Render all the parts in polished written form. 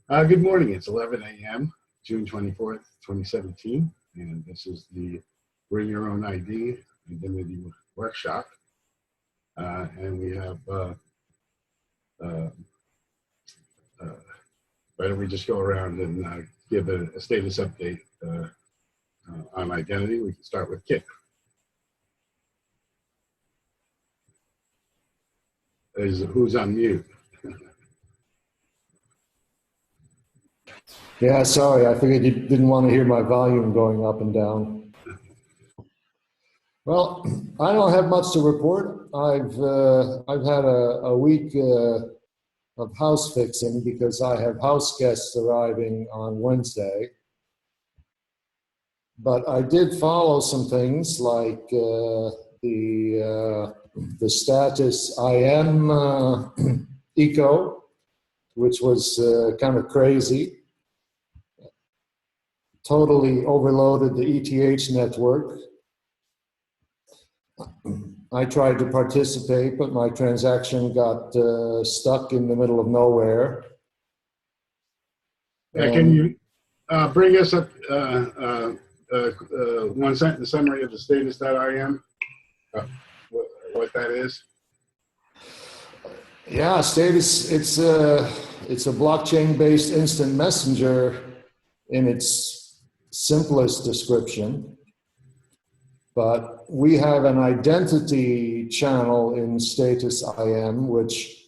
Good morning. It's 11 a.m., June 24th, 2017, and this is the Bring Your Own ID Identity Workshop. And we have, why don't we just go around and give a status update on identity. We can start with Kit. Who's on mute? Yeah, sorry, I figured you didn't want to hear my volume going up and down. Well, I don't have much to report. I've had a week of house fixing because I have house guests arriving on Wednesday. But I did follow some things like the status IM eco, which was kind of crazy. Totally overloaded the ETH network. I tried to participate, but my transaction got stuck in the middle of nowhere. Can you bring us up one sentence summary of the status.im, what that is? Yeah, status, it's a blockchain-based instant messenger in its simplest description, but we have an identity channel in status IM, which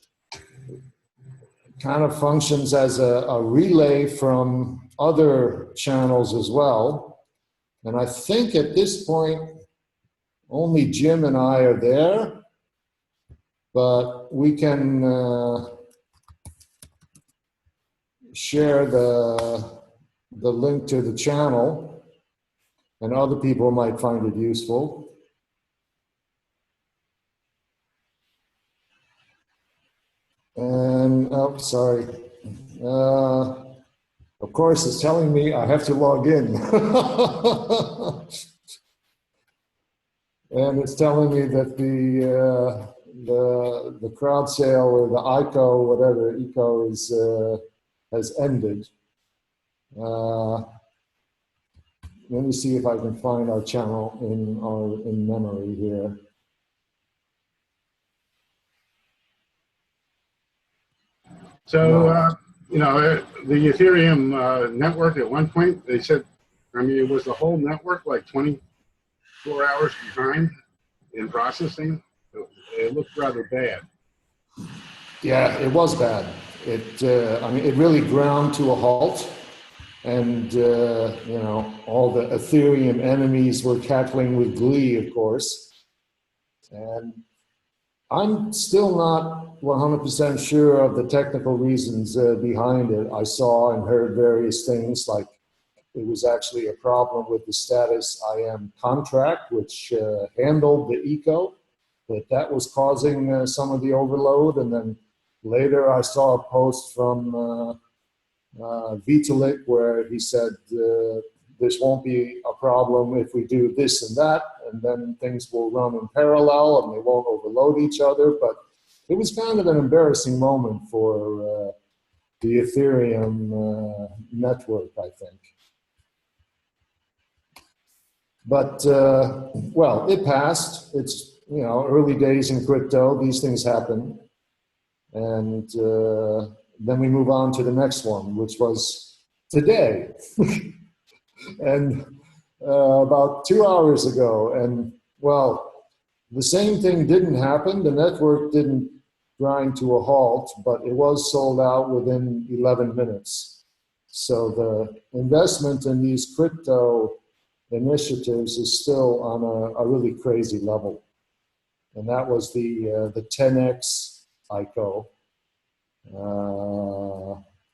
kind of functions as a relay from other channels as well. And I think at this point, only Jim and I are there, but we can share the link to the channel, and other people might find it useful. And, oh, sorry. Of course, it's telling me I have to log in. And it's telling me that the crowd sale or the ICO, whatever, eco is, has ended. Let me see if I can find our channel in memory here. So, you know, the Ethereum network at one point, they said, I mean, it was the whole network like 24 hours behind in processing. It looked rather bad. Yeah, it was bad. I mean, it really ground to a halt. And, you know, all the Ethereum enemies were cackling with glee, of course. And I'm still not 100% sure of the technical reasons behind it. I saw and heard various things like it was actually a problem with the status IM contract, which handled the eco, that was causing some of the overload. And then later I saw a post from Vitalik, where he said this won't be a problem if we do this and that, and then things will run in parallel and they won't overload each other. But it was kind of an embarrassing moment for the Ethereum network, I think. But, well, it passed. It's, you know, early days in crypto, these things happen. And then we move on to the next one, which was today. And about 2 hours ago. And well, the same thing didn't happen. The network didn't grind to a halt, but it was sold out within 11 minutes. So the investment in these crypto initiatives is still on a really crazy level. And that was the 10x ICO.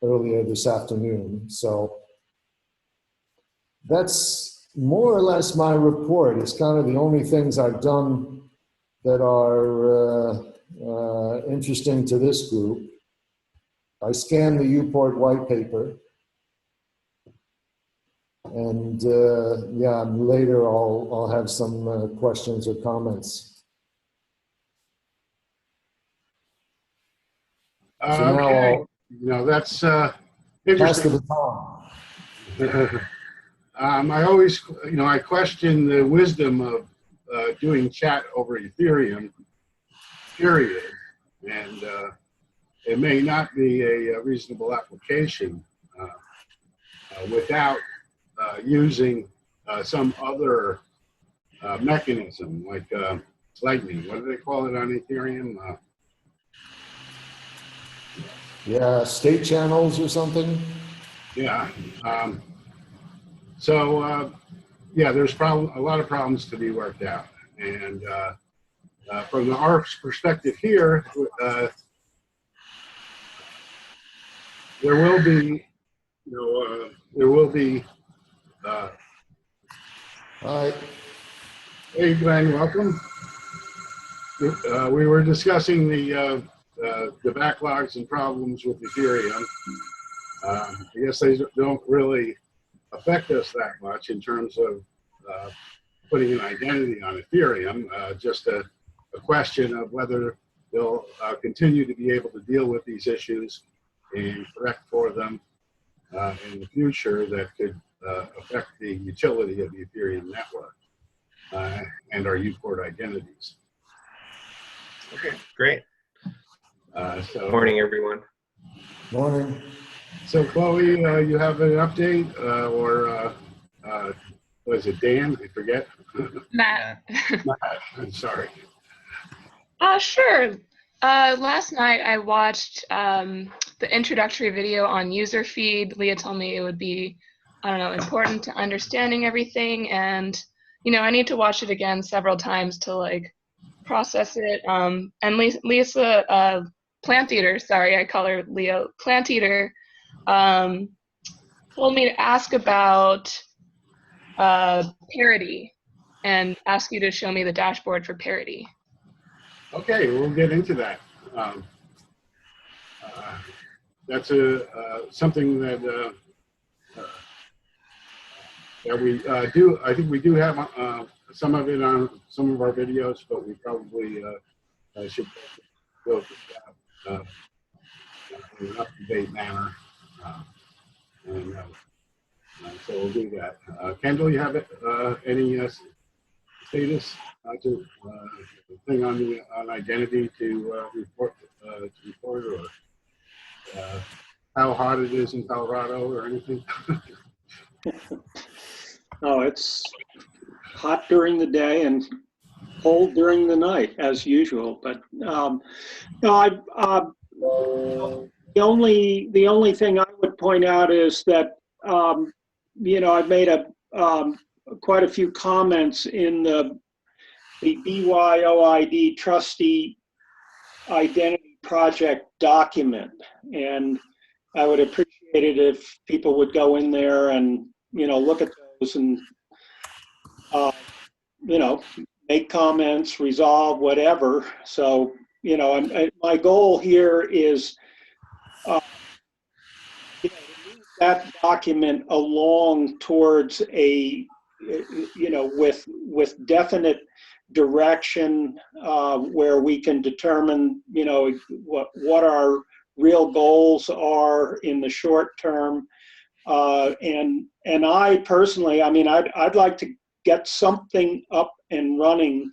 Earlier this afternoon. So that's more or less my report. It's kind of the only things I've done that are interesting to this group. I scanned the Uport white paper, and yeah, later I'll have some questions or comments. Okay. You know, that's pass the Interesting. baton. I always, I question the wisdom of doing chat over Ethereum, period. And it may not be a reasonable application without using some other mechanism like Lightning. What do they call it on Ethereum? Yeah, state channels or something. Yeah. Yeah, there's a lot of problems to be worked out. And from our perspective here, there will be, there will be. All right. Hey, Glenn, welcome. We were discussing the backlogs and problems with Ethereum. I guess they don't really affect us that much in terms of putting an identity on Ethereum. Just a question of whether they'll continue to be able to deal with these issues and correct for them in the future that could affect the utility of the Ethereum network and our UPort identities. Okay, great. So, Morning, everyone. Morning. So, Chloe, you have an update, or was it Dan? I forget. Matt. Matt, I'm sorry. Sure. Last night I watched the introductory video on user feed. Leah told me it would be, I don't know, important to understanding everything, and I need to watch it again several times to like process it. And Lisa, Plant Eater, sorry, I call her Leah, Plant Eater, told me to ask about Parity and ask you to show me the dashboard for Parity. Okay, we'll get into that. That's something that we do. I think we do have some of it on some of our videos, but we probably should go in an up-to-date manner. And so we'll do that. Kendall, you have any status thing on identity to report, or how hot it is in Colorado or anything? Oh, it's hot during the day and cold during the night, as usual. But no, the only thing I would point out is that I've made quite a few comments in the BYOid trustee identity project document, and I would appreciate it if people would go in there and look at those and make comments, resolve whatever. So my goal here is that document along towards a with definite direction where we can determine what our real goals are in the short term, and I personally, I'd like to get something up and running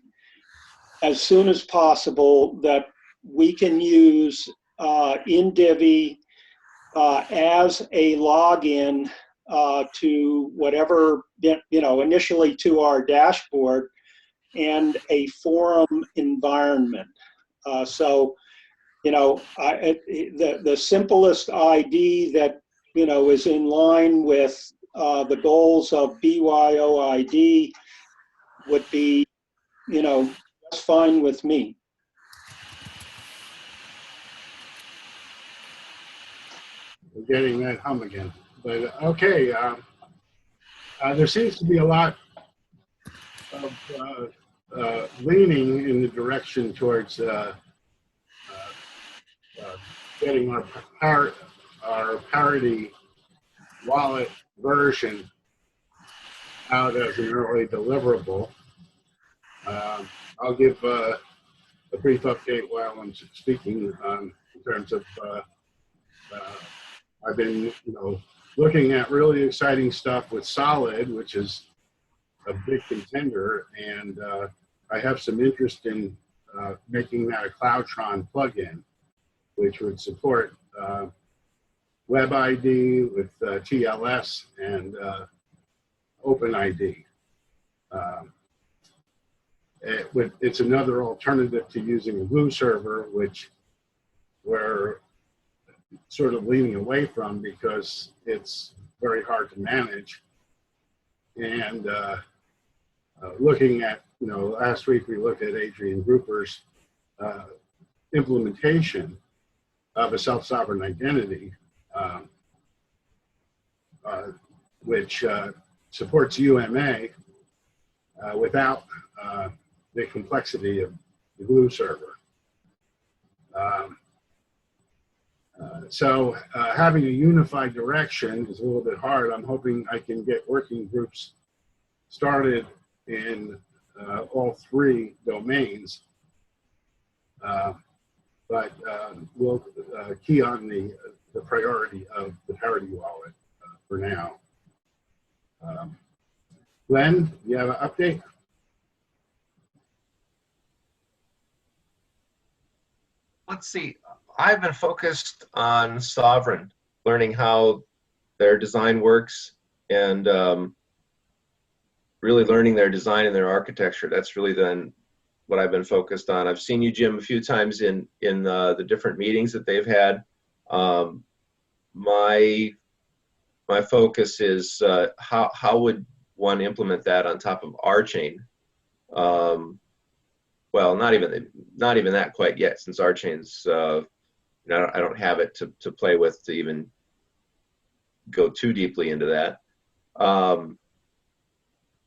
as soon as possible that we can use in Divi as a login to whatever, initially to our dashboard and a forum environment. So, the simplest ID that, is in line with the goals of BYOid would be, just fine with me. We're getting that hum again. But okay, there seems to be a lot of leaning in the direction towards getting our Parity wallet version out as an early deliverable. I'll give a brief update while I'm speaking in terms of I've been, looking at really exciting stuff with Solid, which is a big contender, and I have some interest in making that a Cloudtron plugin, which would support WebID with TLS and OpenID. It's another alternative to using a glue server, which we're sort of leaning away from because it's very hard to manage. And looking at, last week we looked at Adrian Gruper's implementation of a self-sovereign identity, which supports UMA without the complexity of the glue server. So having a unified direction is a little bit hard. I'm hoping I can get working groups started in all three domains, but we'll key on the priority of the Parity wallet for now. Glenn, you have an update? Let's see. I've been focused on Sovereign, learning how their design works, and really learning their design and their architecture. That's really then what I've been focused on. I've seen you, Jim, a few times in the different meetings that they've had. My focus is how would one implement that on top of RChain? Well, not even that quite yet, since RChain's I don't have it to play with to even go too deeply into that.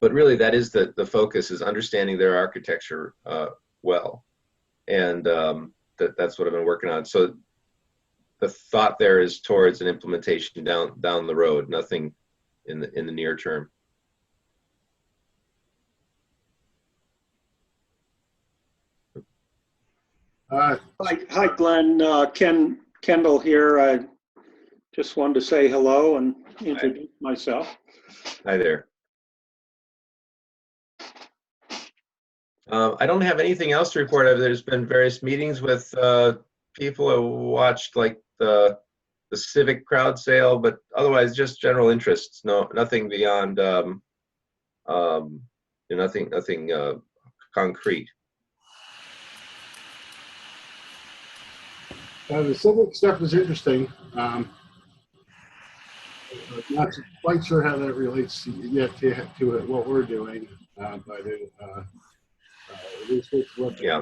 But really, that is the focus, is understanding their architecture well, and that's what I've been working on. So the thought there is towards an implementation down the road, nothing in the near term. Hi, Glenn. Kendall here. I just wanted to say hello and introduce myself. Hi there. I don't have anything else to report. There's been various meetings with people who watched, like the Civic crowd sale, but otherwise just general interests. No, nothing beyond nothing concrete. The Civic stuff is interesting. I'm not quite sure how that relates yet to what we're doing, but at least it's what. Yeah.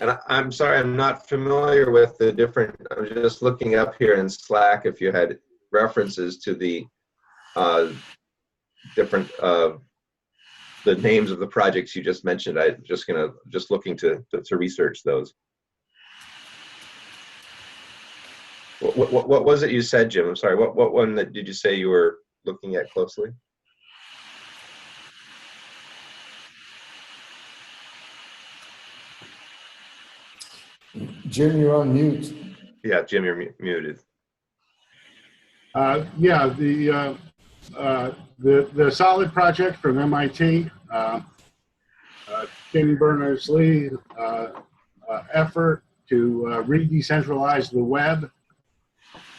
And I'm sorry, I'm not familiar with the different. I'm just looking up here in Slack if you had references to the different the names of the projects you just mentioned. I'm just looking to research those. What was it you said, Jim? I'm sorry. What one did you say you were looking at closely? Jim, you're on mute. Yeah, Jim, you're muted. Yeah, the Solid project from MIT, Tim Berners-Lee effort to re-decentralize the web,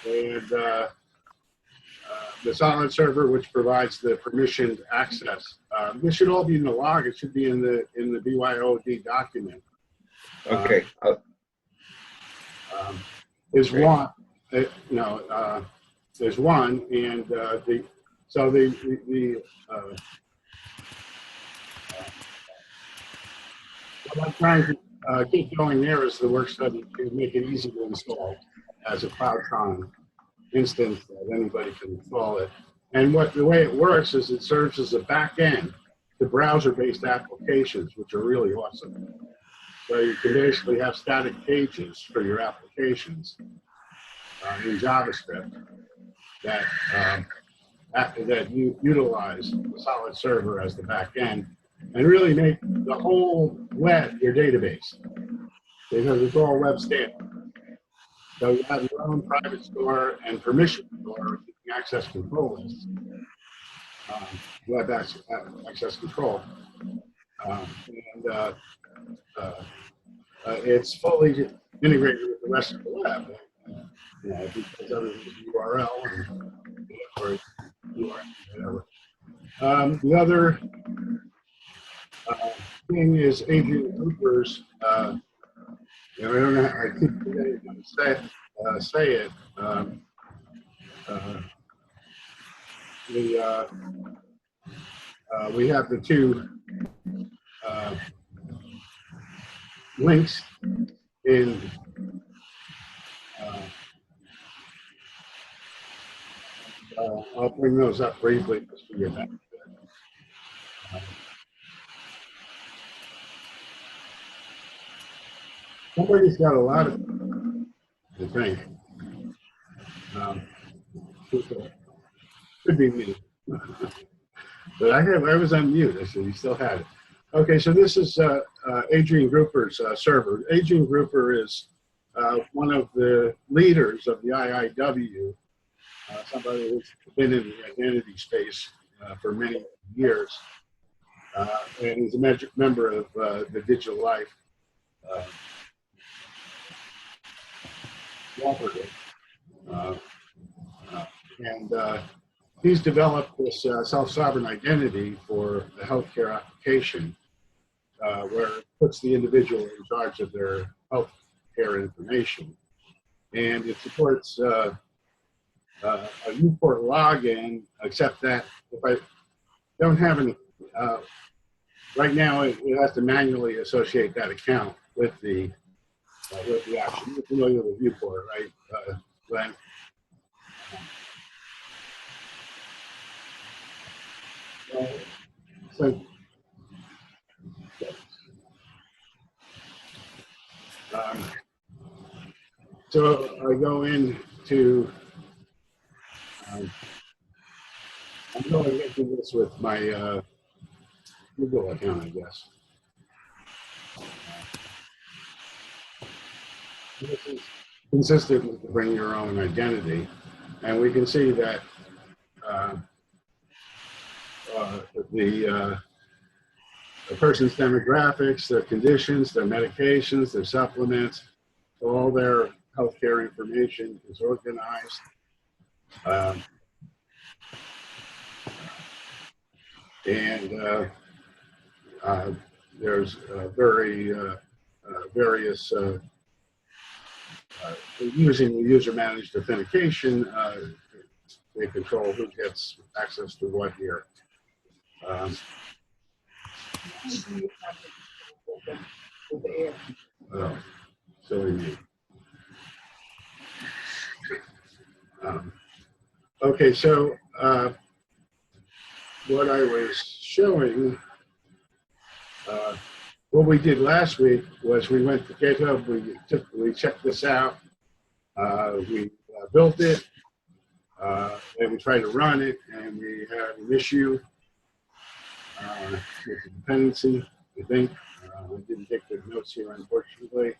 and the Solid server, which provides the permissioned access. This should all be in the log. It should be in the BYOid document. Okay. There's one, there's one, and what I'm trying to keep going there is the work study to make it easy to install as a Cloudtron instance that anybody can install it. And the way it works is it serves as a back end to browser-based applications, which are really awesome. So you can basically have static pages for your applications in JavaScript that you utilize the Solid server as the back end, and really make the whole web your database, because it's all web standard. So you have your own private store and permission store using access control lists. Web access control. It's fully integrated with the rest of the web. Because everything's URL or URL, whatever. The other thing is Adrian Cooper's. I don't know. I keep forgetting how to say it. We have the two links in. I'll bring those up briefly just for your benefit. Somebody's got a lot of, I think. Could be me. But I was on mute. I said he still had it. Okay, so this is Adrian Gruper's server. Adrian Gruper is one of the leaders of the IIW, somebody who's been in the identity space for many years, and he's a member of the Digital Life cooperative. He's developed this self-sovereign identity for the healthcare application, where it puts the individual in charge of their healthcare information. And it supports a Uport login, except that if I don't have any, right now it has to manually associate that account with the action. You're familiar with Uport, right, Glenn? So I go into, I'm going into this with my Google account, I guess. This is consistent with the bring your own identity, and we can see that the person's demographics, their conditions, their medications, their supplements, all their healthcare information is organized. There's various using the user-managed authentication, they control who gets access to what here. Silly me. Okay, so what I was showing, what we did last week was we went to GitHub, we checked this out, we built it, and we tried to run it, and we had an issue with the dependency, I think. I didn't take the notes here, unfortunately.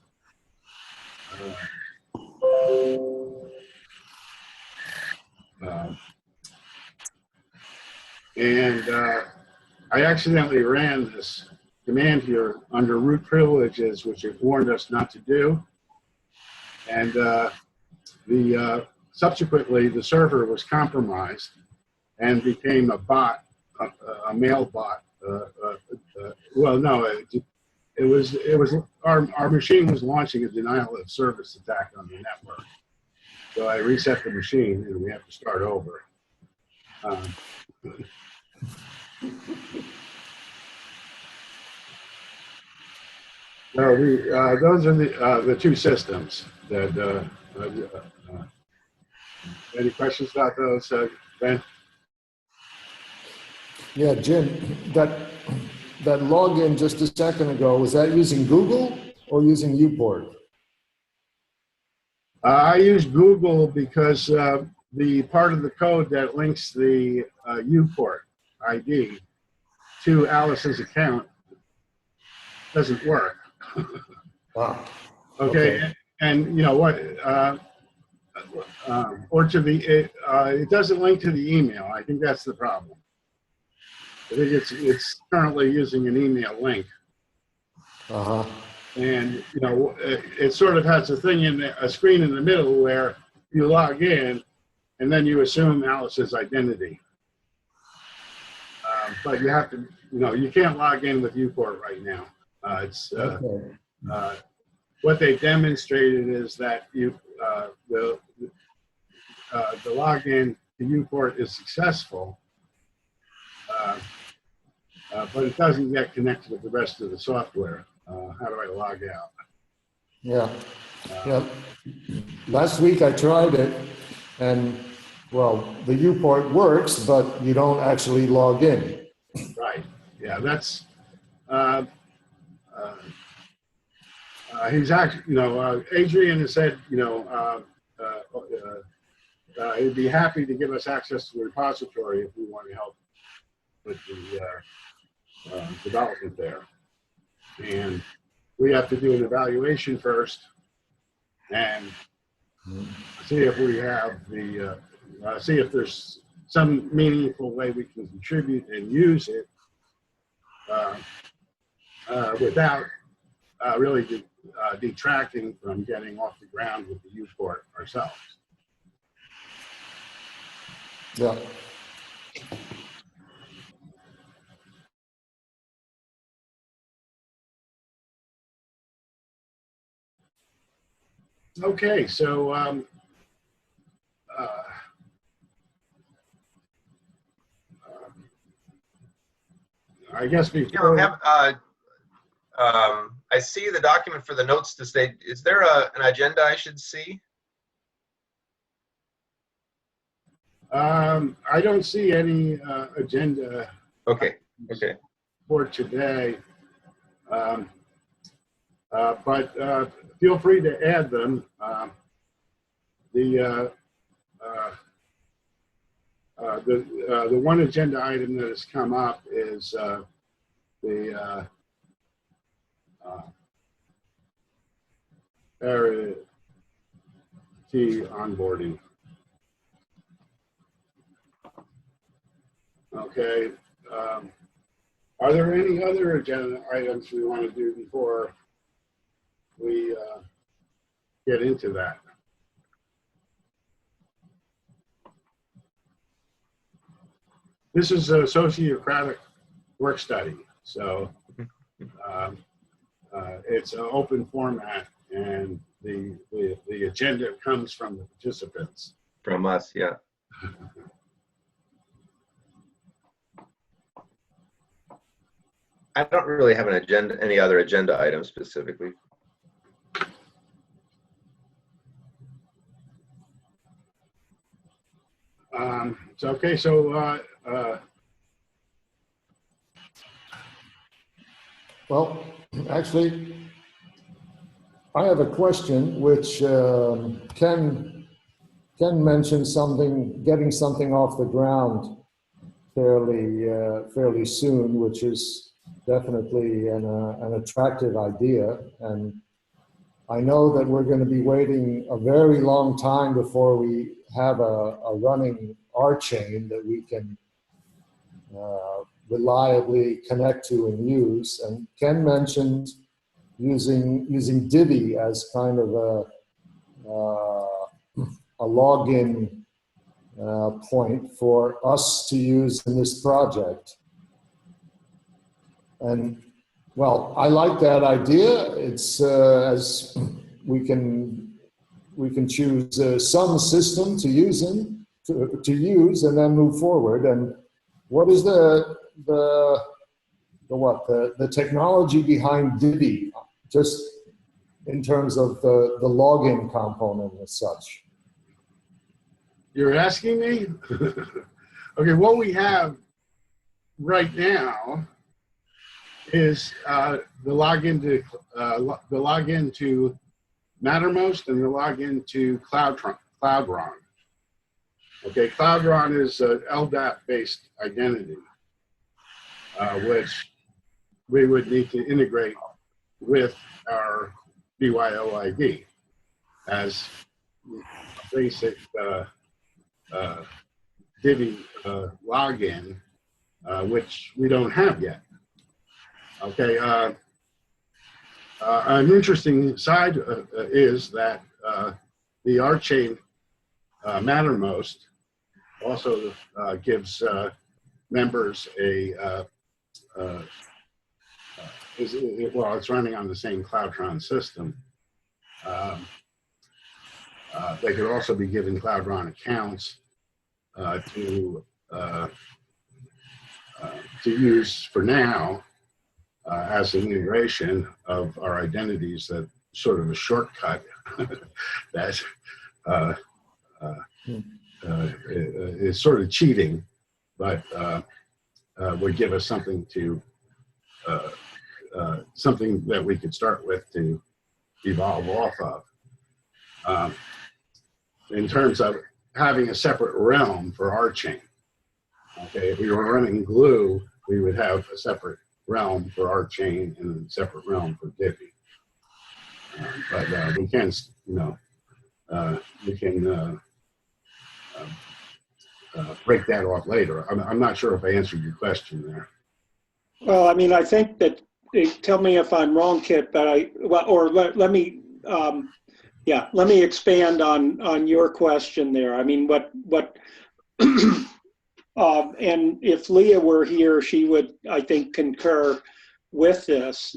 I accidentally ran this command here under root privileges, which it warned us not to do. And subsequently, the server was compromised and became a bot, a mail bot. Well, no, it was our machine was launching a denial of service attack on the network. So I reset the machine, and we have to start over. So those are the two systems that. Any questions about those, Ben? Yeah, Jim, that login just a second ago, was that using Google or using Uport? I use Google because the part of the code that links the Uport ID to Alice's account doesn't work. Wow. Okay, and you know what? or to the, it doesn't link to the email. I think that's the problem. I think it's currently using an email link. Uh-huh. And, you know, it sort of has a thing a screen in the middle where you log in and then you assume Alice's identity. But you have to, you know, you can't log in with UPort right now. Okay. What they demonstrated is that the login to UPort is successful, but it doesn't get connected with the rest of the software. How do I log out? Yeah. Yeah. Last week I tried it, and well, the UPort works, but you don't actually log in. Right. Yeah, that's. He's actually, you know, Adrian has said, you know, he'd be happy to give us access to the repository if we want to help with the development there. And we have to do an evaluation first and see if we have the, see if there's some meaningful way we can contribute and use it without really detracting from getting off the ground with the UPort ourselves. Yeah. Okay, so I guess before. I see the document for the notes to state. Is there an agenda I should see? I don't see any agenda. Okay. Okay. For today, but feel free to add them. The one agenda item that has come up is the Parity onboarding. Okay. Are there any other agenda items we want to do before we get into that? This is a sociocratic work study, so it's an open format, and the agenda comes from the participants. From us, yeah. I don't really have an agenda, any other agenda items specifically. So okay, so Well, actually, I have a question which Ken mentioned something, getting something off the ground fairly soon, which is definitely an attractive idea. And I know that we're going to be waiting a very long time before we have a running RChain that we can reliably connect to and use. And Ken mentioned using Divi as kind of a login point for us to use in this project. And well, I like that idea. It's as we can choose some system to use and then move forward. And what is the technology behind Divi, just in terms of the login component as such? you're asking me? Okay, what we have right now is the login to Mattermost and the login to CloudRHOC. Okay, CloudRHOC is an LDAP-based identity, which we would need to integrate with our BYOid as basic Divi login, which we don't have yet. Okay. An interesting side is that the RChain Mattermost also gives members a well, it's running on the same Cloudtron system. They could also be given Cloudtron accounts to use for now as an integration of our identities, that sort of a shortcut that is sort of cheating, but would give us something to something that we could start with to evolve off of. In terms of having a separate realm for RChain. Okay, if we were running Glue, we would have a separate realm for RChain and a separate realm for Divi. But we can, we can break that off later. I'm not sure if I answered your question there. Well, I mean, I think that, tell me if I'm wrong, Kit, but let me, yeah, let me expand on your question there. I mean, and if Leah were here, she would, I think, concur with this.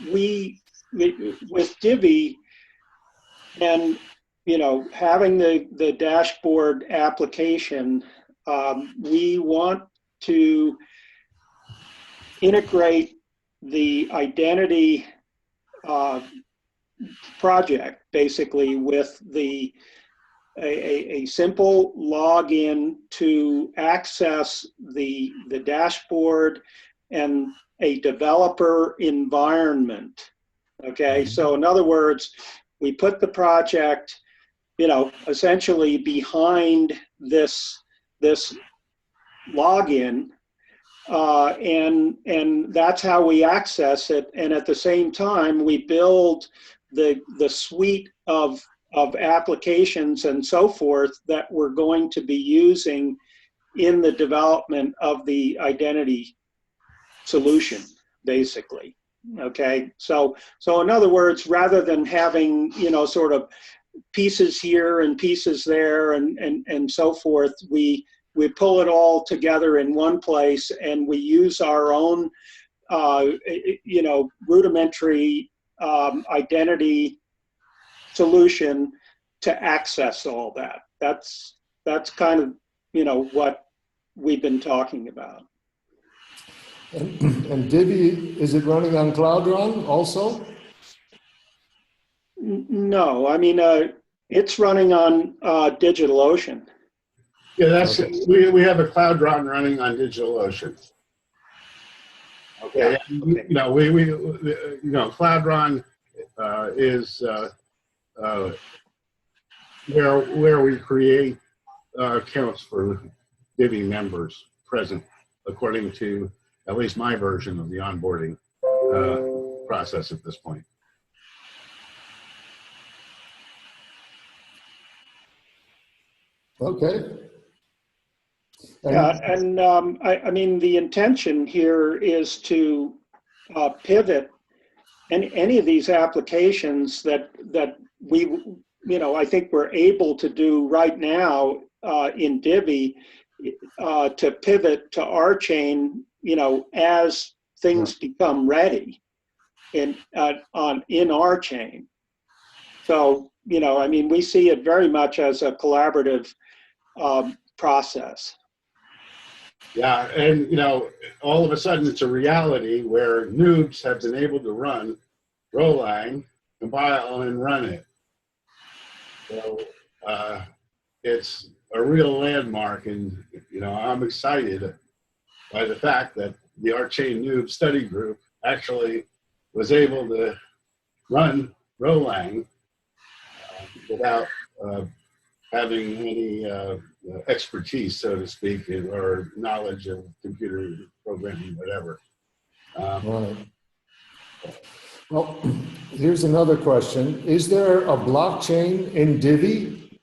With Divi and, having the dashboard application, we want to integrate the identity project basically with a simple login to access the dashboard and a developer environment. Okay, so in other words, we put the project, essentially behind this login, and that's how we access it. And at the same time, we build the suite of applications and so forth that we're going to be using in the development of the identity solution, basically. Okay, so in other words, rather than having sort of pieces here and pieces there and so forth, we pull it all together in one place, and we use our own rudimentary identity solution to access all that. That's kind of what we've been talking about. And Divi, is it running on Cloudrun also? No, I mean it's running on DigitalOcean. Yeah, that's okay. We have a Cloudrun running on DigitalOcean. Okay, Yeah. And, Cloudrun is where we create accounts for Divi members present, according to at least my version of the onboarding process at this point. Okay. Yeah, and I mean, the intention here is to pivot any of these applications that we, I think we're able to do right now in Divi to pivot to RChain, as things become ready in RChain. So, I mean, we see it very much as a collaborative process. Yeah, and all of a sudden it's a reality where noobs have been able to run Rolang, compile, and run it. So it's a real landmark, and I'm excited by the fact that the RChain Noob Study Group actually was able to run Rolang without having any expertise, so to speak, or knowledge of computer programming, whatever. Right. Well, here's another question. Is there a blockchain in Divi?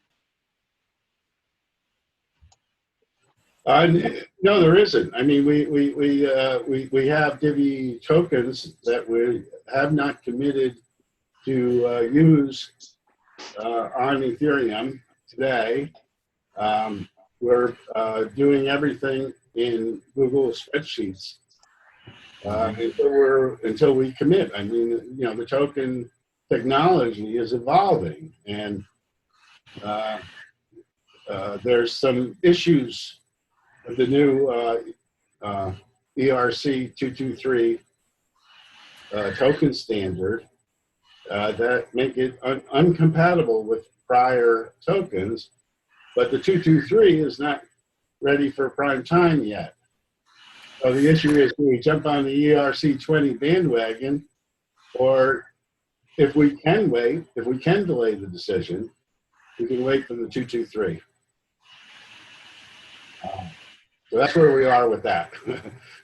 No, there isn't. I mean, we have Divi tokens that we have not committed to use on Ethereum today. We're doing everything in Google spreadsheets until we commit. I mean, you know, the token technology is evolving, and there's some issues with the new ERC 223 token standard that make it uncompatible with prior tokens, but the 223 is not ready for prime time yet. So the issue is, do we jump on the ERC 20 bandwagon, or if we can wait, if we can delay the decision, we can wait for the 223. So that's where we are with that.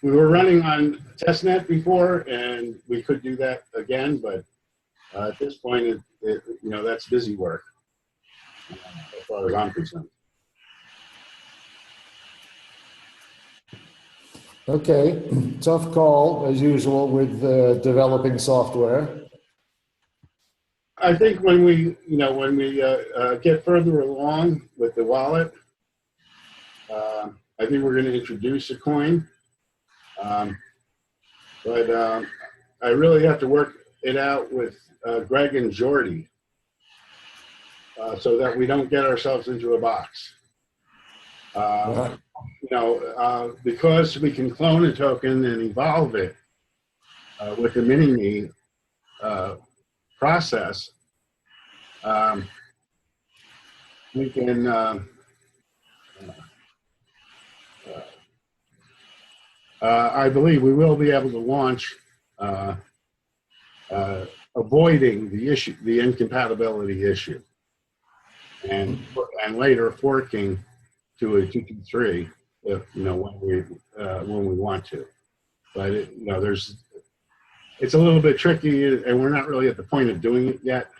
We were running on testnet before, and we could do that again, but at this point, you know, that's busy work as far as I'm concerned. Okay, tough call as usual with developing software. I think when we, you know, when we get further along with the wallet, I think we're going to introduce a coin, but I really have to work it out with Greg and Jordy so that we don't get ourselves into a box. Right. You know, because we can clone a token and evolve it with the mini-me process, we can I believe we will be able to launch avoiding the issue, the incompatibility issue, and later forking to a 223 if, you know, when we want to. But you know, it's a little bit tricky, and we're not really at the point of doing it yet.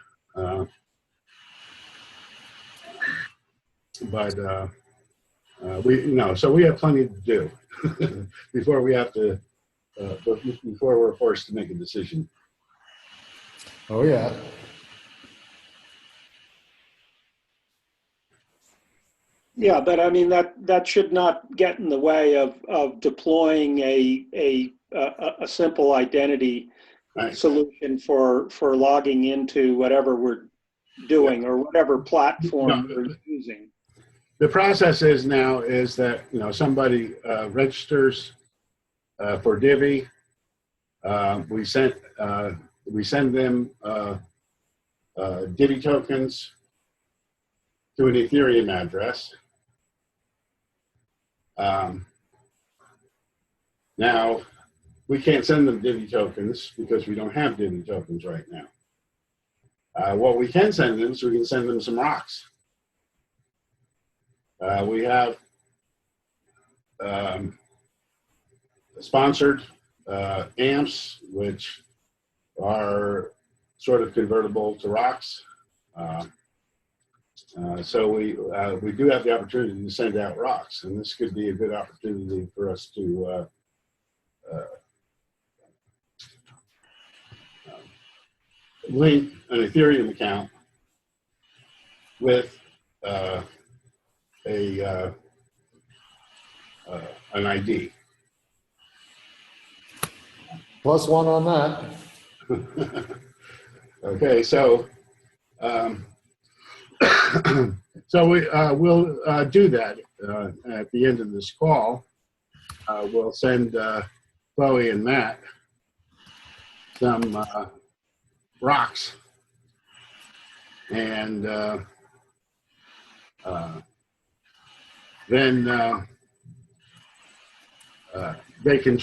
We, you know, so we have plenty to do before we have to, before we're forced to make a decision. Oh yeah. Yeah, but I mean, that should not get in the way of deploying a simple identity solution for logging into whatever we're doing or whatever platform we're using. The process is now is that, you know, somebody registers for Divi. We send them Divi tokens to an Ethereum address. Now, we can't send them Divi tokens because we don't have Divi tokens right now. What we can send them is we can send them some RHOCs. We have sponsored amps, which are sort of convertible to RHOCs. So we do have the opportunity to send out RHOCs, and this could be a good opportunity for us to link an Ethereum account with an ID. +1 on that. Okay, so so we'll do that at the end of this call. We'll send Chloe and Matt some RHOCs, and then they can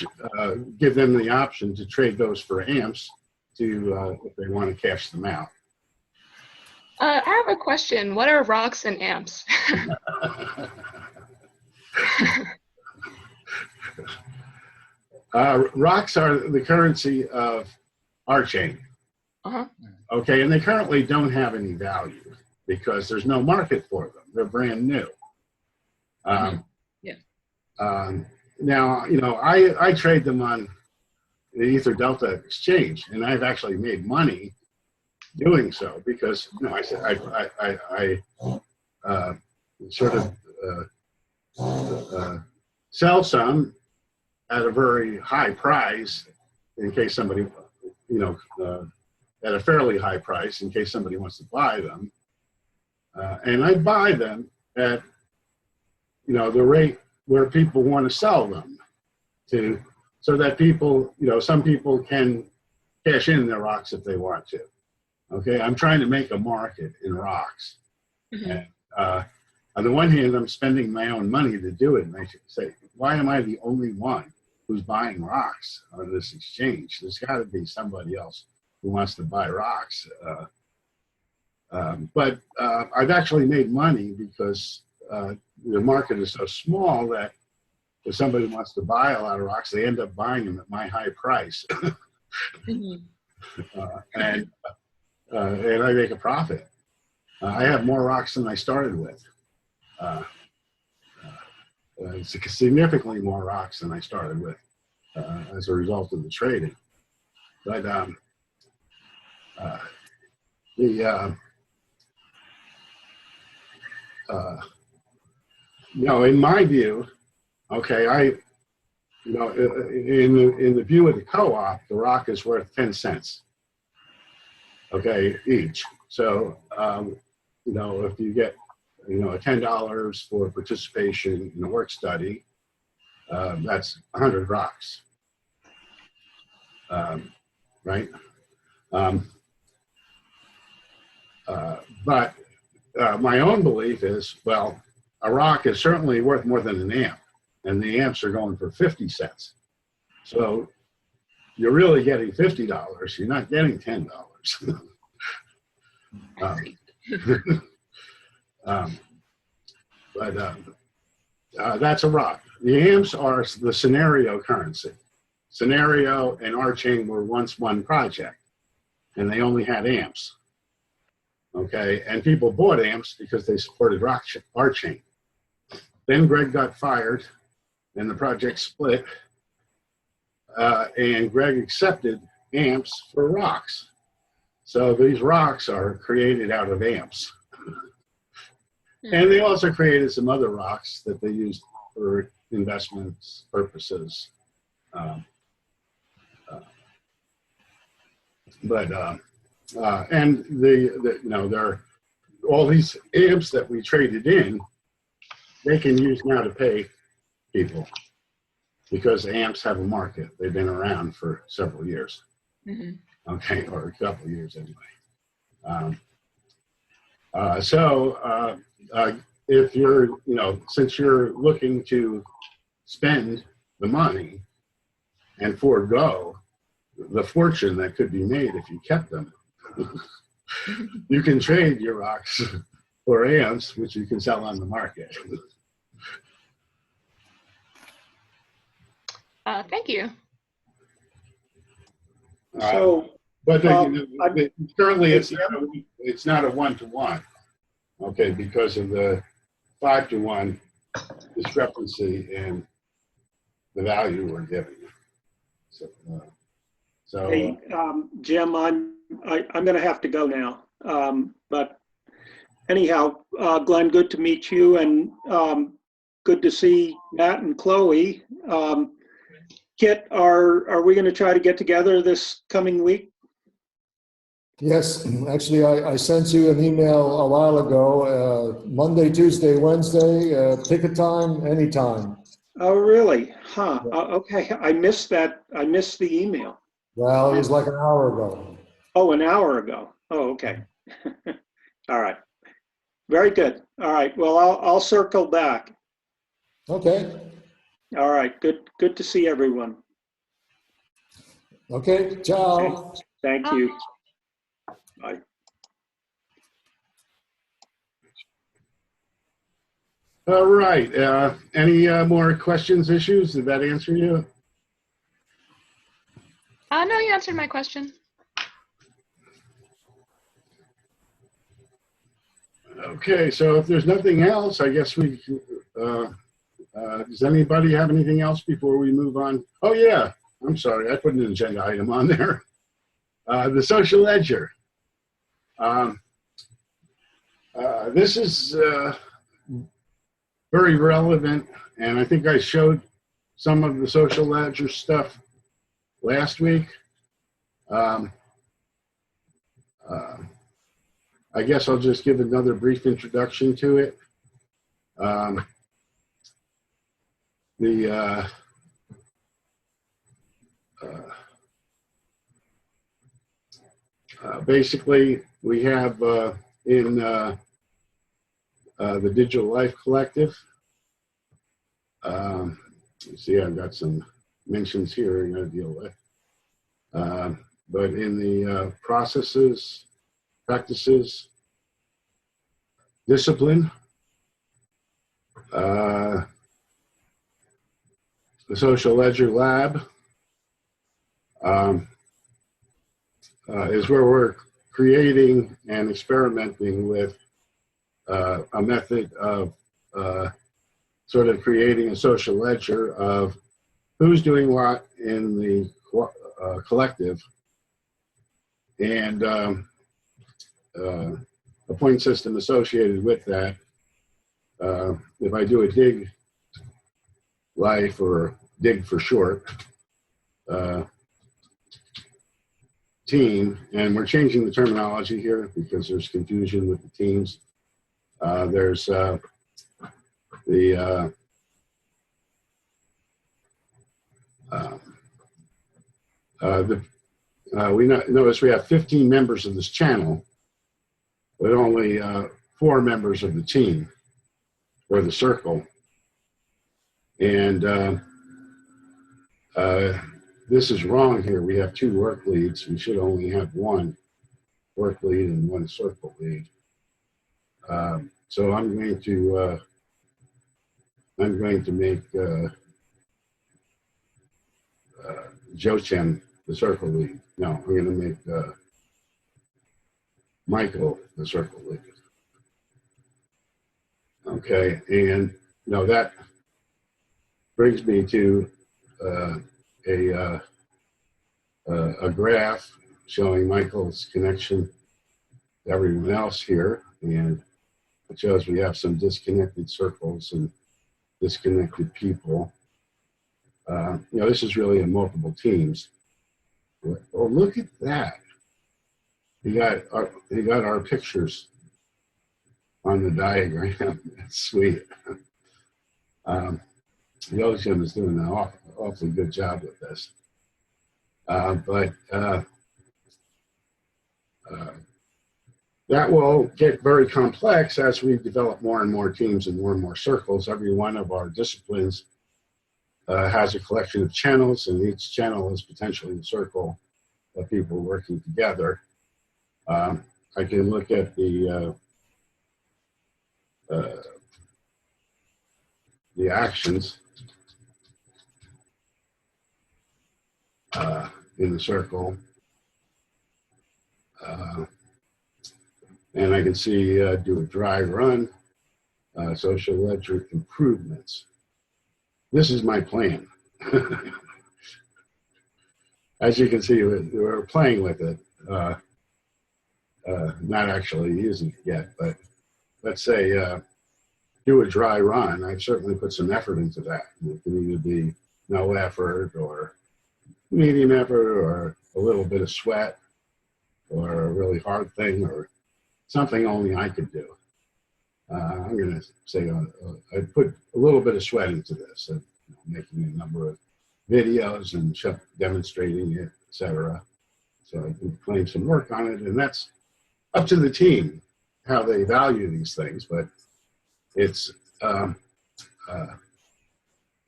give them the option to trade those for amps to if they want to cash them out. I have a question. What are RHOCs and amps? RHOCs are the currency of RChain. Uh-huh. Okay, and they currently don't have any value because there's no market for them. They're brand new. Yeah. Now, you know, I trade them on the Ether Delta exchange, and I've actually made money doing so because, you know, I said I sort of sell some at a very high price in case somebody, you know, at a fairly high price in case somebody wants to buy them. And I buy them at, you know, the rate where people want to sell them to, so that people, you know, some people can cash in their rocks if they want to. Okay, I'm trying to make a market in rocks. Mm-hmm. And, on the one hand, I'm spending my own money to do it. And I should say, why am I the only one who's buying rocks on this exchange? There's got to be somebody else who wants to buy rocks. But I've actually made money because the market is so small that if somebody wants to buy a lot of rocks, they end up buying them at my high price. Mm-hmm. And I make a profit. I have more rocks than I started with. Significantly more rocks than I started with as a result of the trading. But you know, in my view, okay, you know, in the view of the co-op, the rock is worth 10 cents, okay, each. So, you know, if you get, you know, $10 for participation in a work study, that's 100 rocks, right? But my own belief is, well, a rock is certainly worth more than an amp, and the amps are going for 50 cents. So you're really getting $50. You're not getting $10. But that's a rock. The amps are the scenario currency. Scenario and RChain were once one project, and they only had amps. Okay, and people bought amps because they supported RChain. Then Greg got fired, and the project split, and Greg accepted amps for rocks. So these rocks are created out of amps. And they also created some other rocks that they used for investments purposes. And you know, there are all these amps that we traded in, they can use now to pay people because amps have a market. They've been around for several years. Mm-hmm. Okay, or a couple of years anyway. If you're, you know, since you're looking to spend the money and forego the fortune that could be made if you kept them, you can trade your rocks for amps, which you can sell on the market. Thank you. So, but currently it's not a one-to-one, okay, because of the 5-to-1 discrepancy in the value we're giving. So hey, Jim, I'm going to have to go now. But anyhow, Glenn, good to meet you, and good to see Matt and Chloe. Kit, are we going to try to get together this coming week? Yes, actually, I sent you an email a while ago, Monday, Tuesday, Wednesday, pick a time, anytime. Oh, really? Huh. Okay, I missed that. I missed the email. Well, it was like an hour ago. Oh, an hour ago. Oh, okay. All right. Very good. All right. Well, I'll circle back. Okay. All right. Good to see everyone. Okay. Ciao. Thank you. Bye. all right. Any more questions, issues? Did that answer you? No, you answered my question. Okay, so if there's nothing else, I guess we can, does anybody have anything else before we move on? Oh yeah, I'm sorry, I put an agenda item on there. The social ledger. This is very relevant, and I think I showed some of the social ledger stuff last week. I guess I'll just give another brief introduction to it. Basically, we have in the Digital Life Collective. You see, I've got some mentions here I'm going to deal with. But in the processes, practices, discipline, the Social Ledger Lab is where we're creating and experimenting with a method of sort of creating a social ledger of who's doing what in the collective, and a point system associated with that. If I do a dig life, or dig for short, team, and we're changing the terminology here because there's confusion with the teams. There's we notice we have 15 members of this channel, but only 4 members of the team or the circle. And this is wrong here. We have 2 work leads. We should only have 1 work lead and 1 circle lead. So I'm going to make Joe Chen the circle lead. No, I'm going to make Michael the circle lead. Okay, and now that brings me to a graph showing Michael's connection to everyone else here, and it shows we have some disconnected circles and disconnected people. This is really in multiple teams. Oh, look at that! He got our pictures on the diagram. That's sweet. Yoshim is doing an awfully good job with this. That will get very complex as we develop more and more teams and more circles. Every one of our disciplines has a collection of channels, and each channel is potentially a circle of people working together. I can look at the actions in the circle, and I can see do a dry run, social ledger improvements. This is my plan. As you can see, we're playing with it, not actually using it yet, but let's say do a dry run. I've certainly put some effort into that. It can either be no effort, or medium effort, or a little bit of sweat, or a really hard thing, or something only I could do. I'm going to say I put a little bit of sweat into this, making a number of videos and demonstrating it, etc. So I can claim some work on it, and that's up to the team how they value these things. But it's oh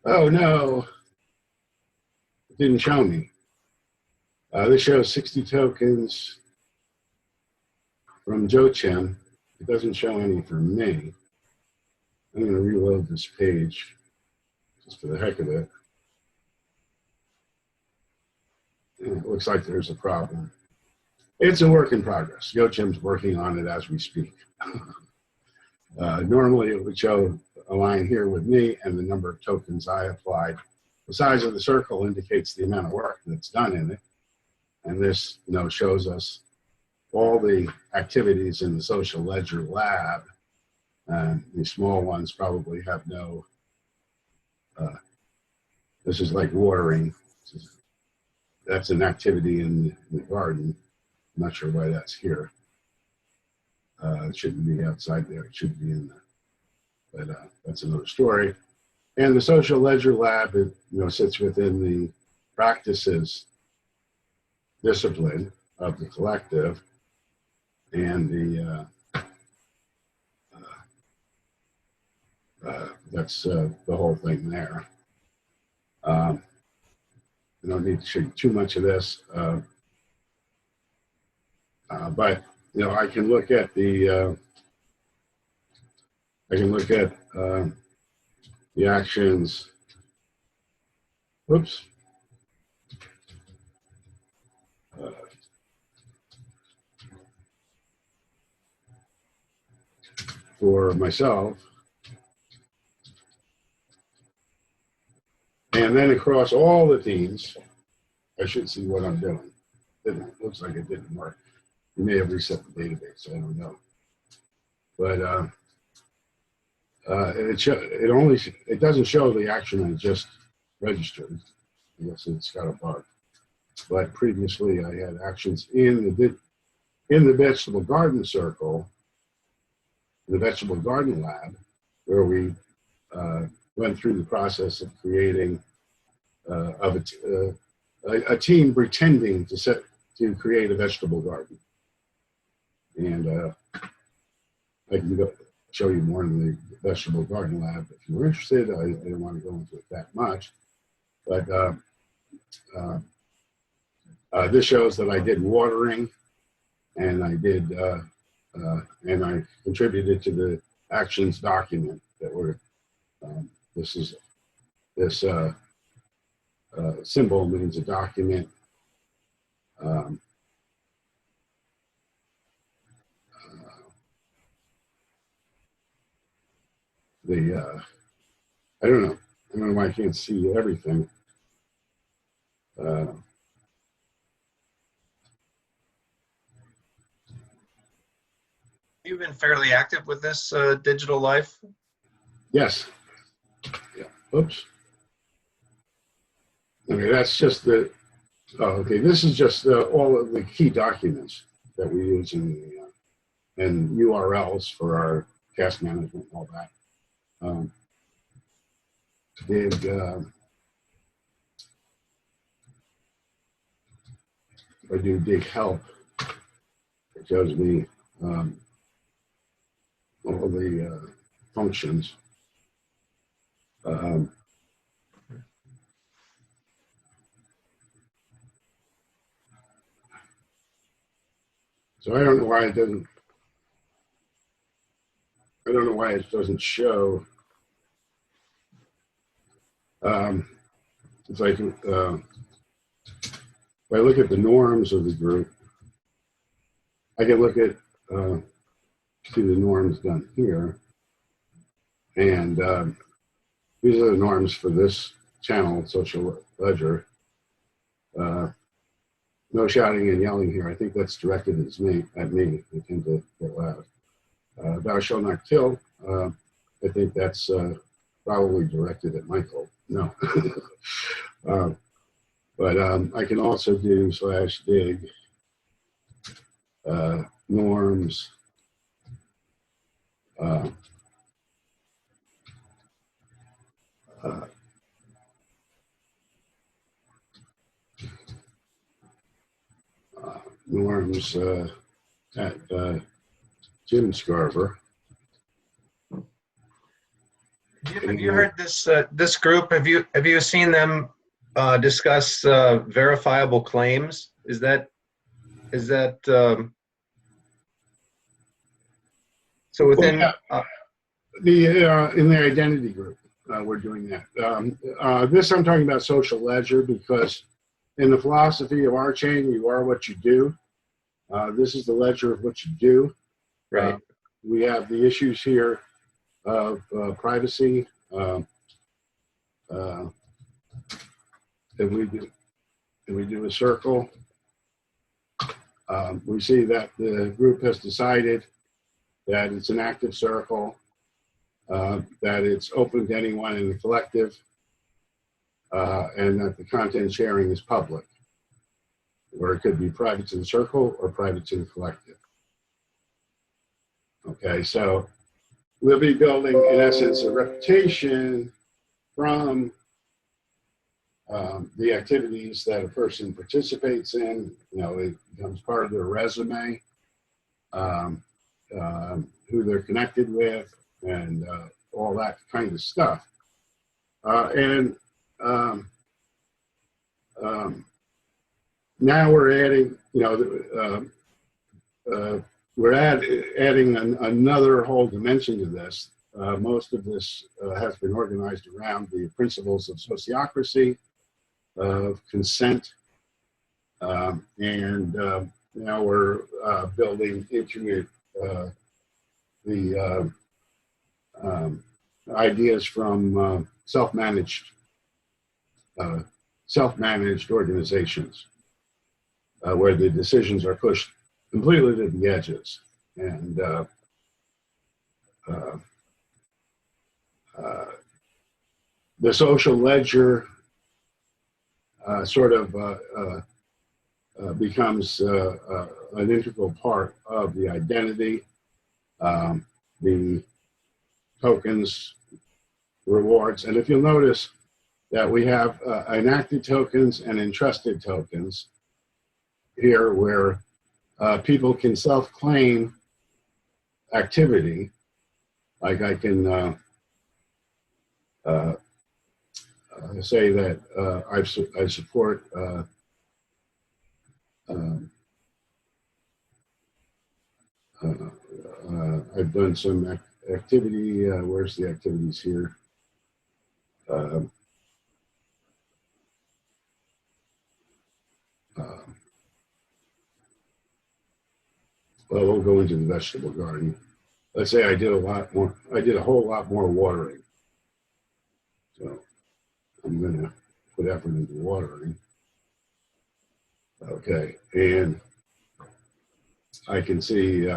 no, it didn't show me. This shows 60 tokens from Joe Chen. It doesn't show any from me. I'm going to reload this page just for the heck of it. And it looks like there's a problem. It's a work in progress. Yo Chim's working on it as we speak. Normally it would show a line here with me and the number of tokens I applied. The size of the circle indicates the amount of work that's done in it. And this, shows us all the activities in the social ledger lab. The small ones probably have no, this is like watering. That's an activity in the garden. I'm not sure why that's here. It shouldn't be outside there. It should be in there. But that's another story. And the social ledger lab, sits within the practices discipline of the collective, and the that's the whole thing there. I don't need to show you too much of this, but I can look at the the actions. Whoops. For myself, and then across all the teams, I should see what I'm doing. It looks like it didn't work. You may have reset the database. I don't know, but it doesn't show the action I just registered. I guess it's got a bug. But previously, I had actions in the vegetable garden circle, the vegetable garden lab, where we went through the process of creating a team pretending to create a vegetable garden. And I can show you more in the vegetable garden lab if you're interested. I don't want to go into it that much, but this shows that I did watering, and I did and I contributed to the actions document that were. This symbol means a document. I don't know why I can't see everything. You've been fairly active with this digital life? Yes. Yeah. Oops. Okay, that's just the. Oh, okay. This is just all of the key documents that we use in the and URLs for our task management and all that. I do dig help. It shows me all the functions. So I don't know why it doesn't. I don't know why it doesn't show. If I can, if I look at the norms of the group, I can look at see the norms done here, and these are the norms for this channel, social ledger. No shouting and yelling here. I think that's directed at me. I tend to get loud. Thou shalt not kill. I think that's probably directed at Michael. No. But I can also do /dig norms. Norms at Jim Scarver. Have you heard this group? Have you seen them discuss verifiable claims? Is that so within in the identity group we're doing that. This I'm talking about social ledger because in the philosophy of RChain, you are what you do. This is the ledger of what you do. Right. we have the issues here of privacy. If we do a circle, we see that the group has decided that it's an active circle, that it's open to anyone in the collective, and that the content sharing is public, or it could be private to the circle or private to the collective. Okay, so we'll be building, in essence, a reputation from the activities that a person participates in. You know, it becomes part of their resume, who they're connected with, and all that kind of stuff. Now we're adding, you know, we're adding another whole dimension to this. Most of this has been organized around the principles of sociocracy, of consent, and now we're building into it the ideas from self-managed organizations, where the decisions are pushed completely to the edges, and the social ledger sort of becomes an integral part of the identity. The tokens, rewards, and if you'll notice that we have enacted tokens and entrusted tokens here, where people can self-claim activity. Like I can say that I support I've done some activity. Where's the activities here? Well, we'll go into the vegetable garden. Let's say I did a whole lot more watering. So I'm gonna put effort into watering. Okay, and I can see,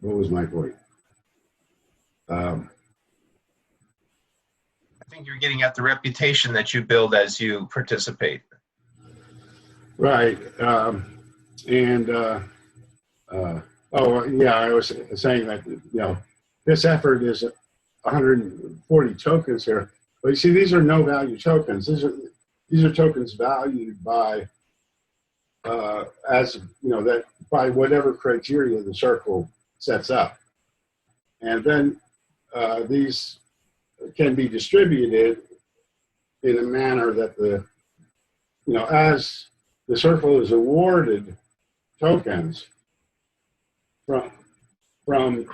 what was my point? I think you're getting at the reputation that you build as you participate. Right. Oh, yeah, I was saying that, you know, this effort is 140 tokens here. But you see, these are no value tokens. These are tokens valued by, as you know, that by whatever criteria the circle sets up. And then these can be distributed in a manner that as the circle is awarded tokens from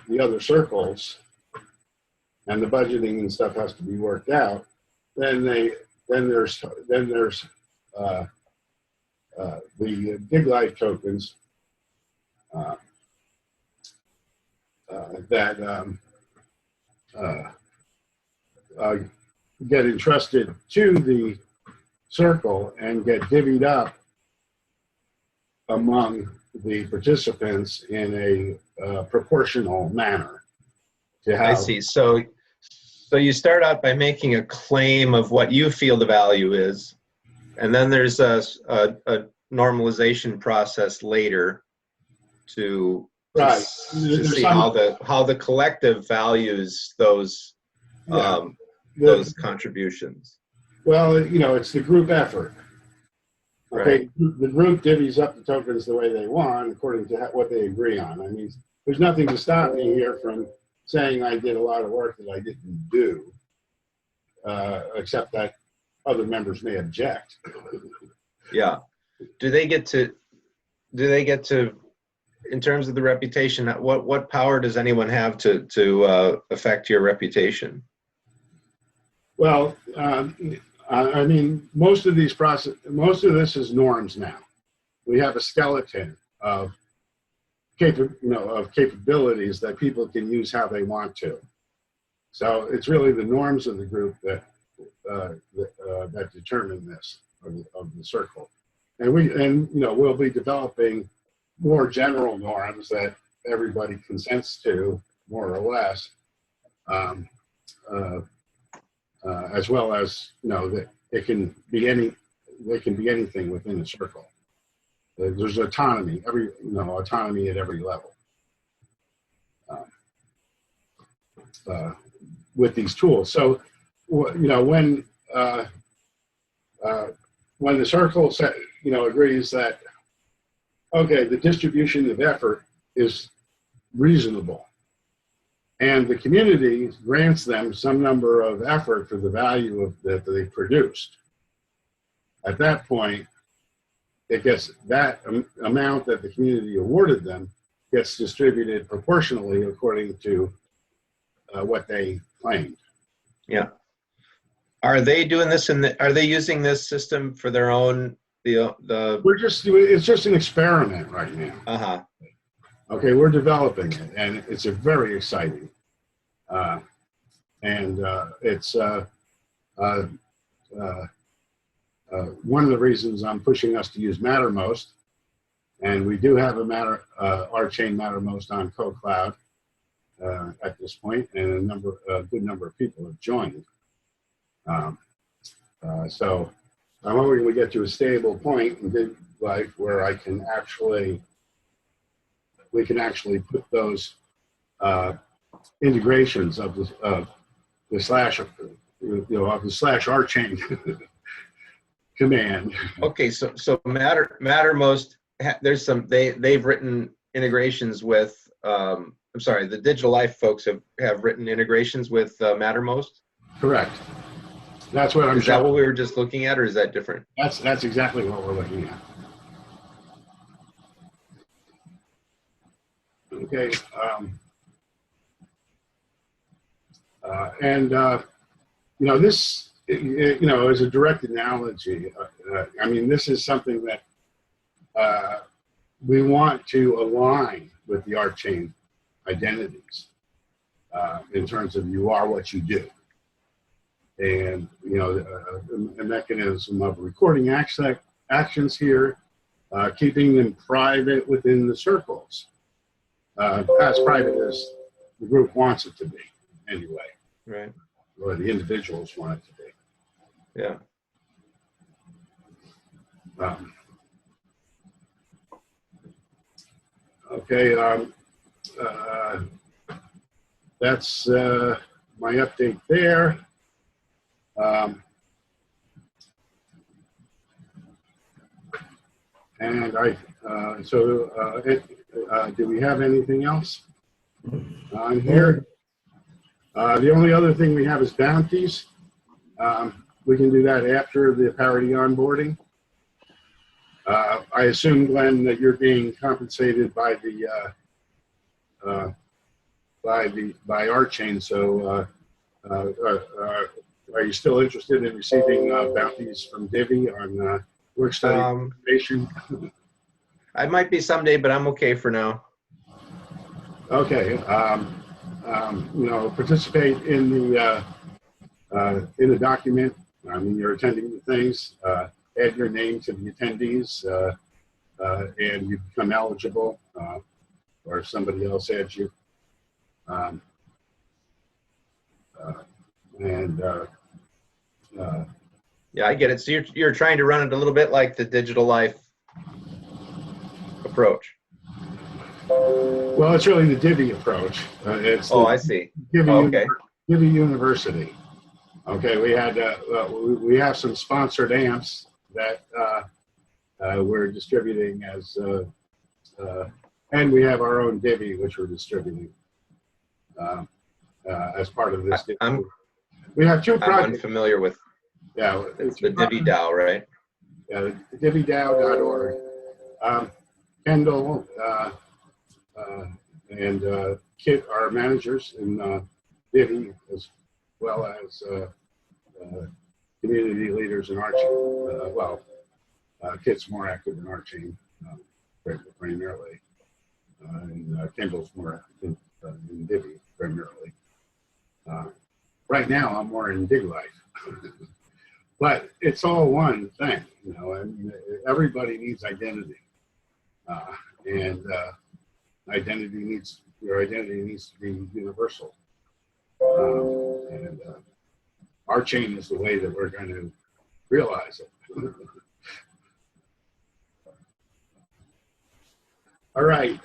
the other circles, and the budgeting and stuff has to be worked out, then there's the Dig Life tokens that get entrusted to the circle and get divvied up among the participants in a proportional manner. I see. So you start out by making a claim of what you feel the value is, and then there's a normalization process later to see how the collective values those those contributions. Well, you know, it's the group effort. Okay, Right. the group divvies up the tokens the way they want according to what they agree on. I mean, there's nothing to stop me here from saying I did a lot of work that I didn't do, except that other members may object. Yeah. Do they get to, in terms of the reputation, what power does anyone have to affect your reputation? Well, I mean, most of this is norms now. We have a skeleton of of capabilities that people can use how they want to. So it's really the norms of the group that that determine this of the circle, and we'll be developing more general norms that everybody consents to, more or less, as well as that it can be anything within a circle. There's autonomy, autonomy at every level with these tools. So, when the circle agrees that, okay, the distribution of effort is reasonable, and the community grants them some number of effort for the value that they produced, at that point, it gets that amount that the community awarded them gets distributed proportionally according to what they claimed. Yeah. Are they doing this are they using this system for their own, it's just an experiment right now. Uh-huh. Okay, we're developing it, and it's very exciting. It's one of the reasons I'm pushing us to use Mattermost, and we do have a RChain Mattermost on CoCloud at this point, and a good number of people have joined. So I'm hoping we get to a stable point in BYOid where we can actually put those integrations of the slash RChain command. Okay, so Mattermost, there's they've written integrations with I'm sorry, the Digital Life folks have written integrations with Mattermost. Correct. That's what I'm. Is that what we were just looking at, or is that different? That's exactly what we're looking at. Okay. This, as a direct analogy, I mean, this is something that we want to align with the RChain identities in terms of you are what you do. And, a mechanism of recording actions here, keeping them private within the circles, as private as the group wants it to be, anyway. Right. Or the individuals want it to be. Yeah. Okay. That's my update there. Do we have anything else on here? The only other thing we have is bounties. We can do that after the Parity onboarding. I assume, Glenn, that you're being compensated by RChain. So, are you still interested in receiving bounties from Divi on work study information? I might be someday, but I'm okay for now. Okay. Participate in the document. I mean, you're attending the things. Add your name to the attendees, and you become eligible, or somebody else adds you. Yeah, I get it. So you're trying to run it a little bit like the Digital Life approach. Well, it's really the Divi approach. I see. Divi University. Okay, we have some sponsored amps that we're distributing and we have our own Divi which we're distributing as part of this. We have two projects. I'm unfamiliar with. Yeah, it's the Divi DAO, right? Yeah, DiviDAO.org. Kendall and Kit are managers in Divi, as well as community leaders in RChain. Kit's more active in RChain primarily. and Kendall's more in Divi primarily. Right now, I'm more in Dig Life. But it's all one thing, you know, and everybody needs identity. And your identity needs to be universal. And RChain is the way that we're going to realize it. All right.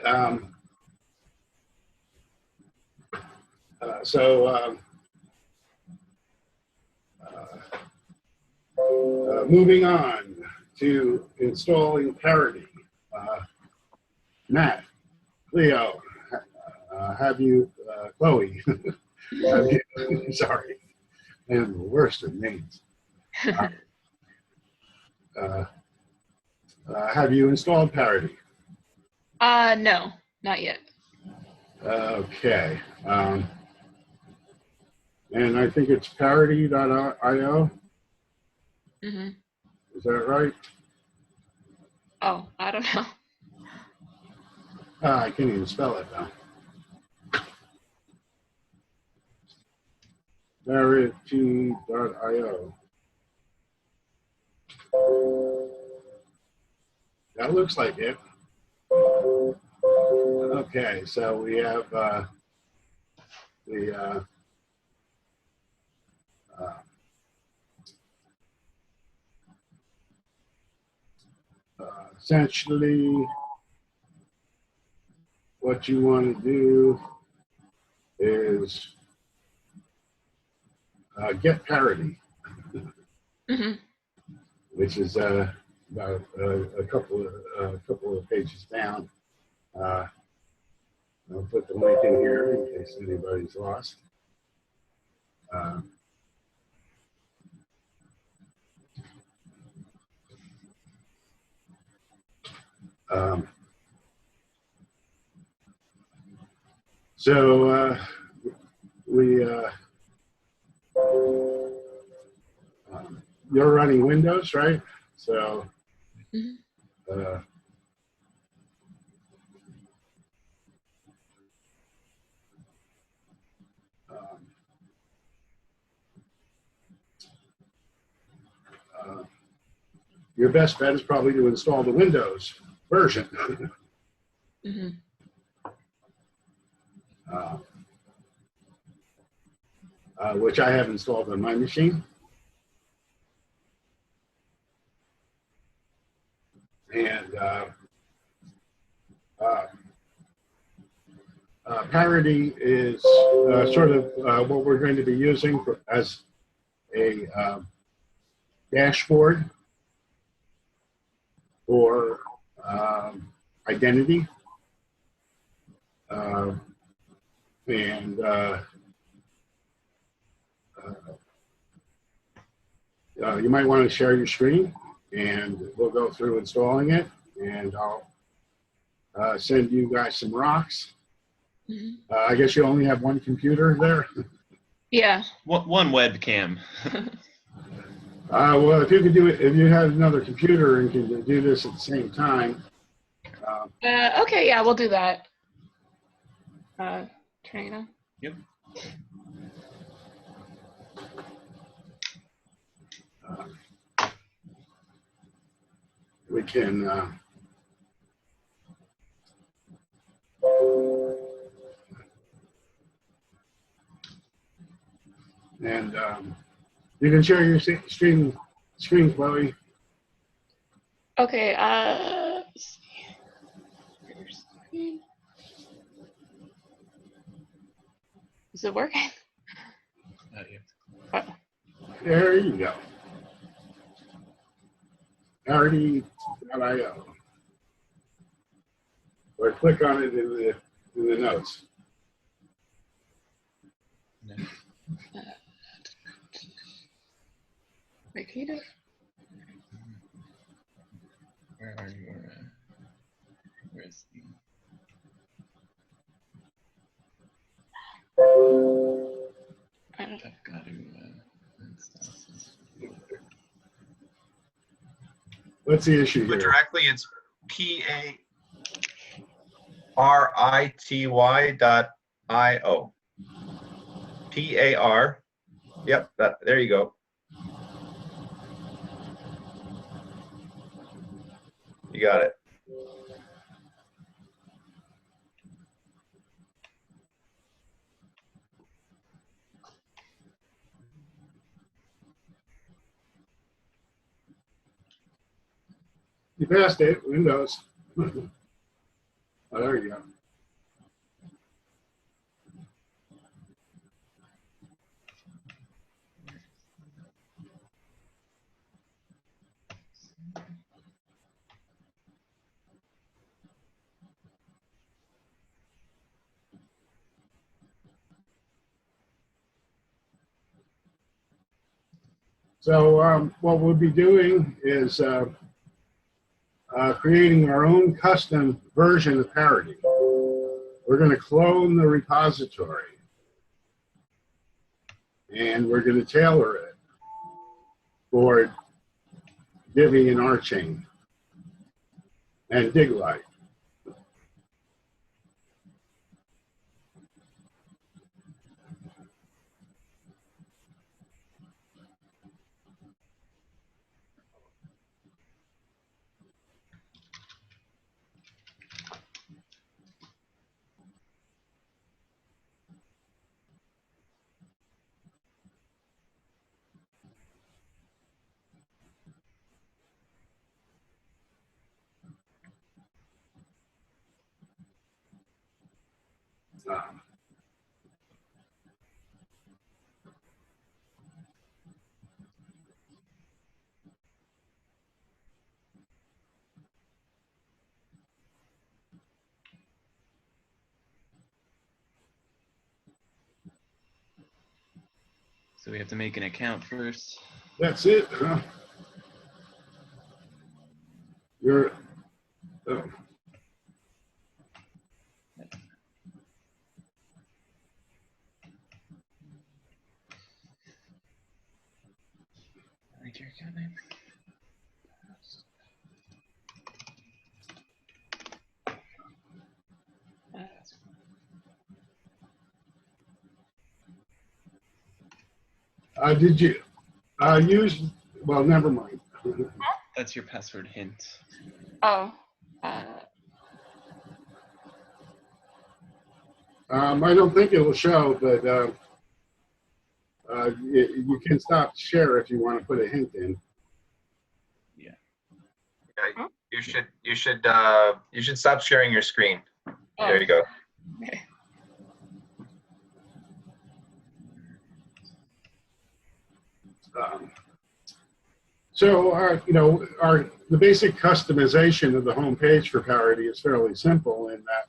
Moving on to installing Parity. Matt, Leo, have you, Chloe, have you, sorry, and the worst of names. Have you installed Parity? No, not yet. Okay. And I think it's parity.io. Mm-hmm. Is that right? Oh, I don't know. I can't even spell it now. Parity.io. That looks like it. Okay, so we have essentially what you want to do is get Parity, Mm-hmm. which is about a couple of pages down. I'll put the link in here in case anybody's lost. So you're running Windows, right? So Mm-hmm. Your best bet is probably to install the Windows version. Mm-hmm. Which I have installed on my machine. And Parity is sort of what we're going to be using as a dashboard for identity. You might want to share your screen, and we'll go through installing it, and I'll send you guys some RHOCs. Mm-hmm. I guess you only have one computer there? Yeah. One webcam. Well, if you could do it, if you had another computer and can do this at the same time. Okay, yeah, we'll do that. Trina. Yep. We can and you can share your screen, Chloe. Okay, let's see. Your screen. Is it working? Not yet. Oh. There you go. Parity.io. Or click on it in the notes. No. Wait, can you do it? Where are you? Where's the? I don't. I've got to install this. What's the issue But here? directly, it's PA. RITY.io. PAR. Yep, there you go. You got it. You passed it. Windows. Oh, there you go. So what we'll be doing is creating our own custom version of Parity. We're going to clone the repository, and we're going to tailor it for Divi and RChain and Diglite. So we have to make an account first. That's it. You're. Oh. Write your account name. Did you use? Well, never mind. That's your password hint. Oh. I don't think it will show, but you can stop share if you want to put a hint in. Yeah. Yeah, you should stop sharing your screen. Oh. There you go. Okay. So you know, the basic customization of the home page for Parity is fairly simple in that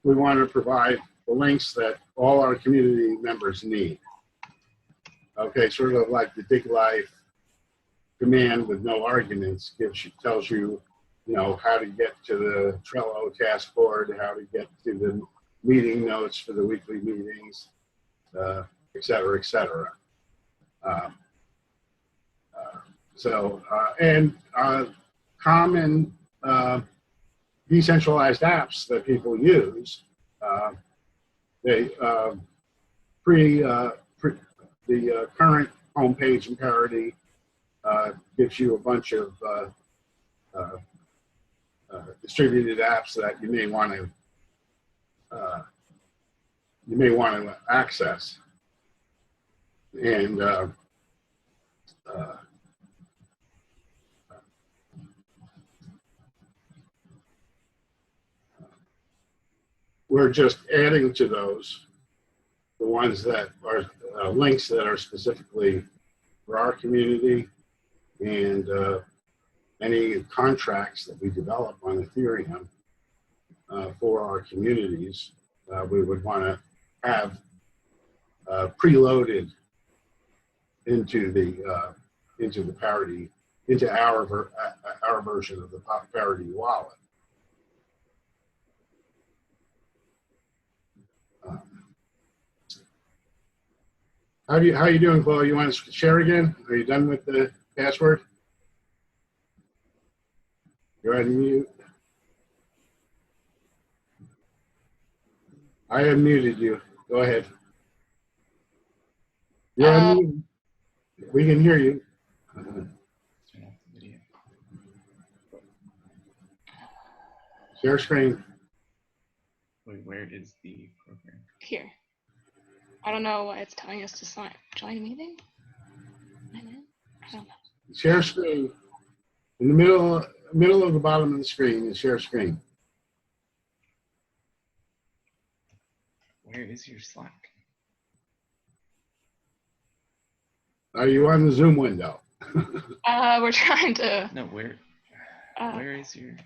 we want to provide the links that all our community members need. Okay, sort of like the Dig Life command with no arguments tells you, you know, how to get to the Trello task board, how to get to the meeting notes for the weekly meetings, et cetera, et cetera. And common decentralized apps that people use. The current homepage in Parity gives you a bunch of distributed apps that you may want to access, and we're just adding to those the ones that are links that are specifically for our community, and any contracts that we develop on Ethereum for our communities, we would want to have preloaded into the Parity, into our version of the Parity wallet. How you doing, Chloe? You want to share again? Are you done with the password? You're on mute. I unmuted you. Go ahead. You're unmuted. We can hear you. Turn off the video. Share screen. Wait, where is the program? Here. I don't know why it's telling us to join meeting. Sign in? I don't know. Share screen. In the middle of the bottom of the screen is share screen. Where is your Slack? Are you on the Zoom window? We're trying to. No, where is your?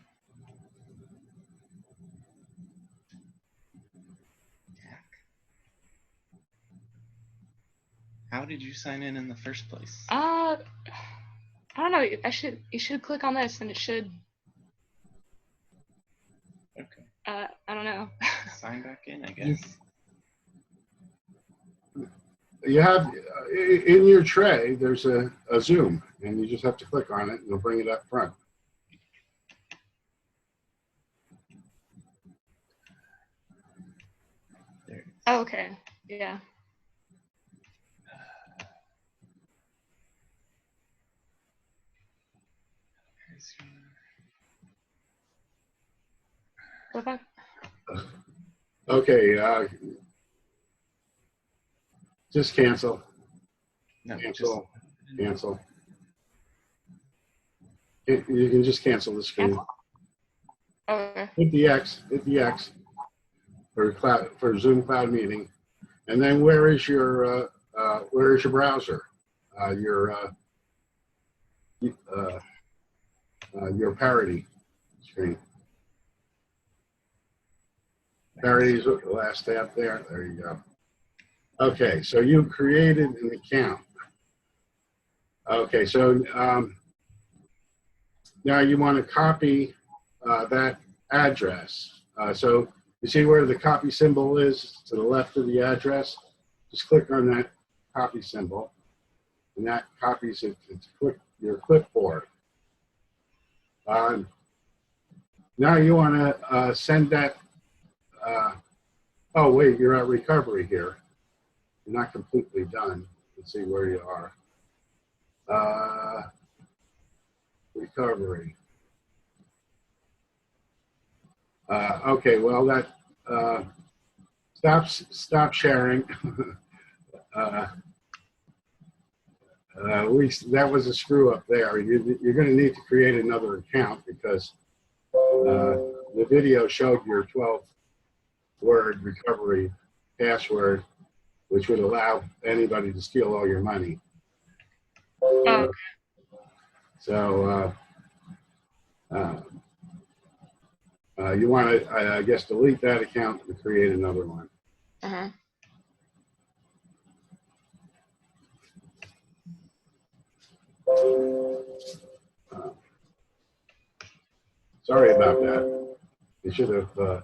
How did you sign in the first place? I don't know. You should click on this, and it should. Okay. I don't know. Sign back in, I guess. You have in your tray. There's a Zoom, and you just have to click on it, and it'll bring it up front. There it is. Oh, okay. Yeah. Where's your- Go back. Okay. Just cancel. No, Cancel. just Cancel. You can just cancel the screen. Cancel? Okay. Hit the X for Zoom Cloud Meeting, and then where is your browser? Your Parity screen. Parity is the last tab there. There you go. Okay, so you created an account. Okay, so now you want to copy that address. So you see where the copy symbol is to the left of the address? Just click on that copy symbol, and that copies it to your clipboard. Now you want to send that. Oh wait, you're at recovery here. You're not completely done. Let's see where you are. Recovery. Okay, well that stop sharing. That was a screw up there. You're going to need to create another account because the video showed your 12-word recovery password, which would allow anybody to steal all your money. Oh, So you want to, I guess, delete that account and create another one. uh-huh. Sorry about that. You should have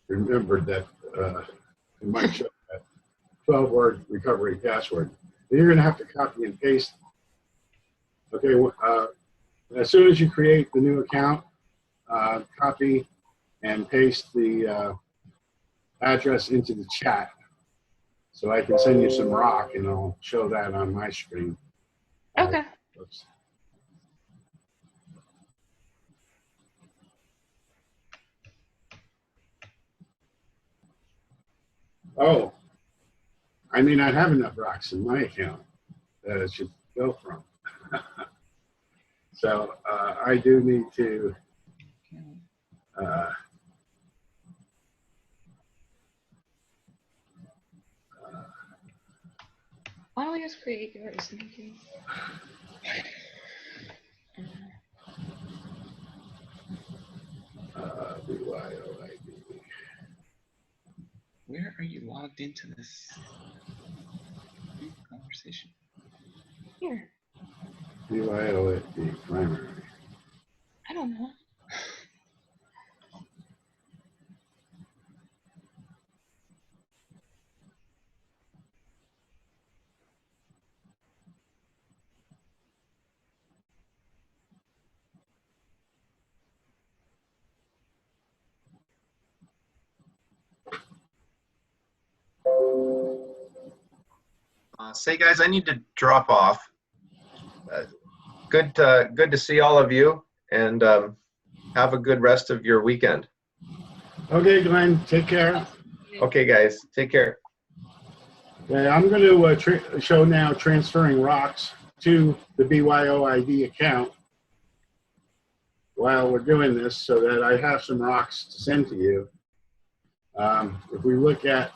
remembered that it might show that 12-word recovery password. And you're going to have to copy and paste. Okay, as soon as you create the new account, copy and paste the address into the chat so I can send you some rock and I'll show that on my screen. Okay. Oops. Oh, I may not have enough rocks in my account that it should go from. So I do need to Why don't we just create yours? BYOid. Where are you logged into this conversation? Here. BYOid primary. I don't know. Say, guys, I need to drop off. Good to see all of you, and have a good rest of your weekend. Okay, Glenn, take care. Okay, guys, take care. Okay, I'm going to show now transferring RHOCs to the BYOid account while we're doing this, so that I have some RHOCs to send to you. If we look at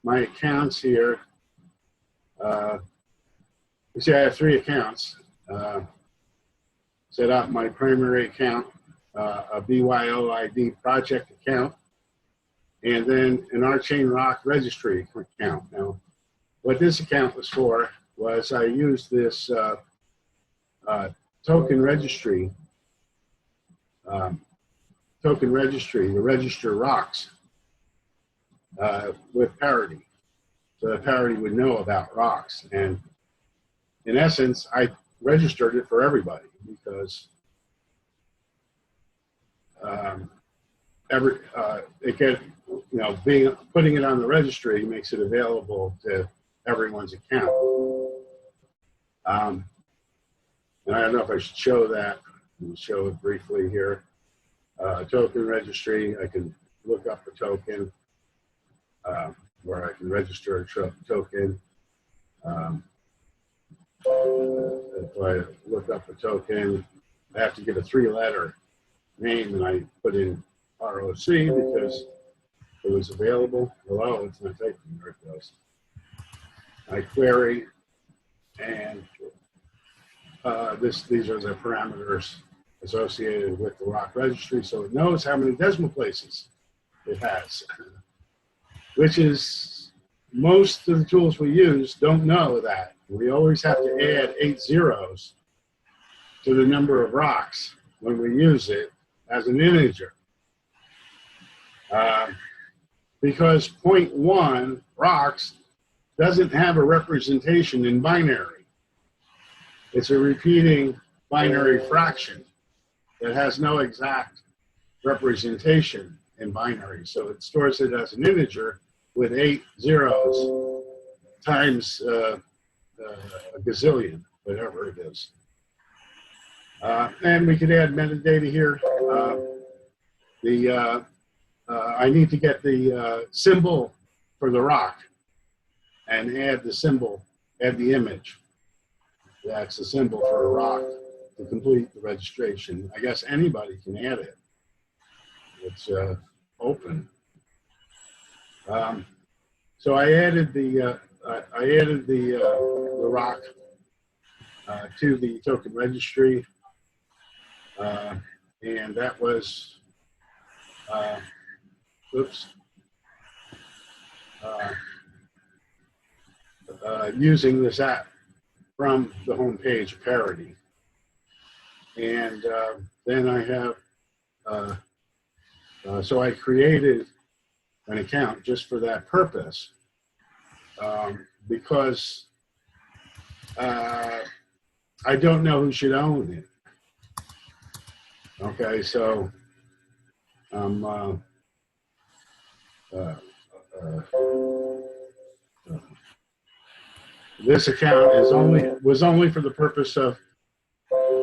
my accounts here, you see I have 3 accounts. Set up my primary account, a BYOid project account, and then an RChain RHOC registry account. Now, what this account was for was I used this token registry to register RHOCs with Parity, so that Parity would know about RHOCs. And in essence, I registered it for everybody because putting it on the registry makes it available to everyone's account. And I don't know if I should show that. I'll show it briefly here. Token registry, I can look up a token where I can register a token. If I look up a token, I have to get a 3-letter name, and I put in ROC because it was available. Hello, it's not typing. There it goes. I query, and these are the parameters associated with the RHOC registry, so it knows how many decimal places it has, which is most of the tools we use don't know that. We always have to add 8 zeros to the number of RHOCs when we use it as an integer. Because 0.1 RHOCs doesn't have a representation in binary. It's a repeating binary fraction that has no exact representation in binary. So it stores it as an integer with 8 zeros times a gazillion, whatever it is. And we could add metadata here. I need to get the symbol for the RHOC and add the symbol, add the image. That's the symbol for a RHOC to complete the registration. I guess anybody can add it. It's open. So I added the RHOC to the token registry, and that was using this app from the home page of Parity. And then I have, so I created an account just for that purpose, because I don't know who should own it. Okay, so this account was only for the purpose of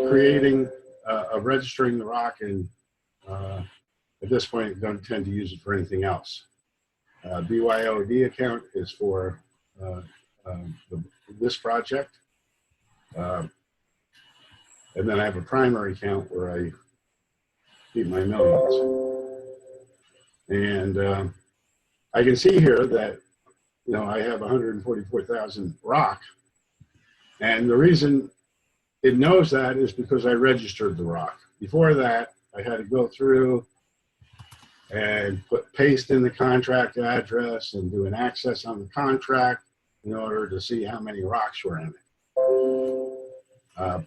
creating of registering the RHOC, and at this point don't intend to use it for anything else. BYOid account is for this project, and then I have a primary account where I keep my millions. And I can see here that I have 144,000 RHOC, and the reason it knows that is because I registered the RHOC. Before that, I had to go through and paste in the contract address and do an access on the contract in order to see how many RHOCs were in it.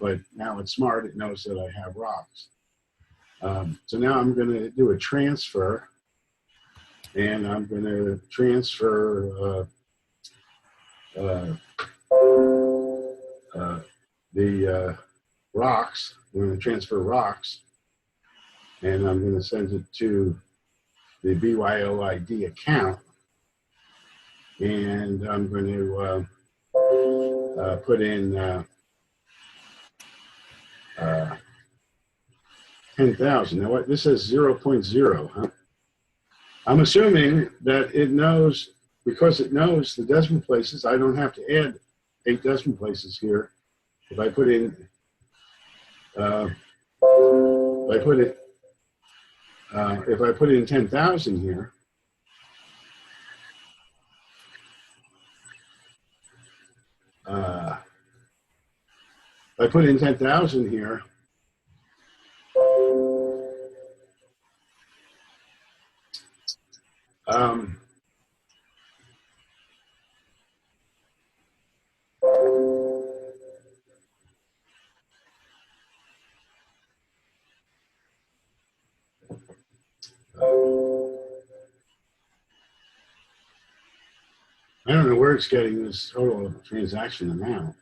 But now it's smart, it knows that I have RHOCs. So now I'm going to do a transfer, and I'm going to transfer the RHOCs. I'm going to transfer RHOCs, and I'm going to send it to the BYOid account, and I'm going to put in 10,000. Now what, this says 0.0, huh? I'm assuming that it knows, because it knows the decimal places, I don't have to add 8 decimal places here. If I put in, if I put in 10,000 here, if I put in 10,000 here, I don't know where it's getting this total transaction amount.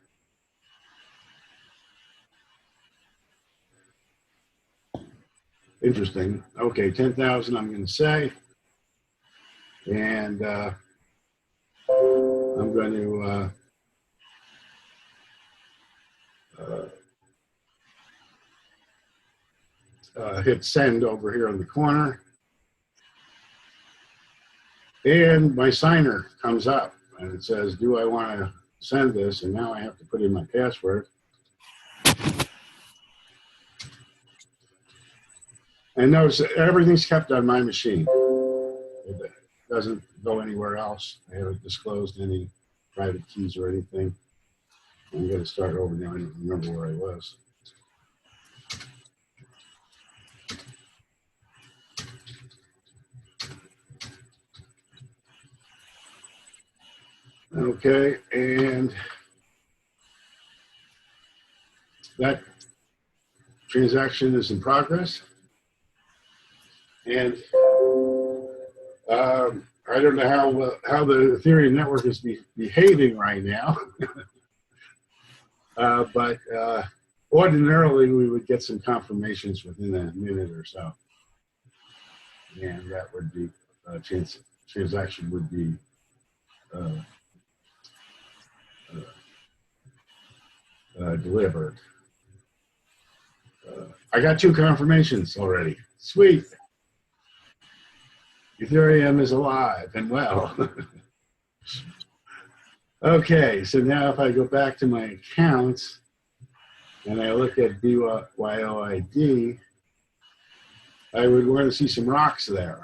Interesting. Okay, 10,000 I'm going to say. And I'm going to hit send over here on the corner. And my signer comes up and it says, do I want to send this? And now I have to put in my password. And notice that everything's kept on my machine. It doesn't go anywhere else. I haven't disclosed any private keys or anything. I'm going to start over now. I don't remember where I was. Okay, and that transaction is in progress. And I don't know how the Ethereum network is behaving right now, but ordinarily we would get some confirmations within a minute or so, and that would be transaction would be delivered. I got 2 confirmations already. Sweet. Ethereum is alive and well. Okay, so now if I go back to my accounts and I look at BYOid, I would want to see some RHOCs there.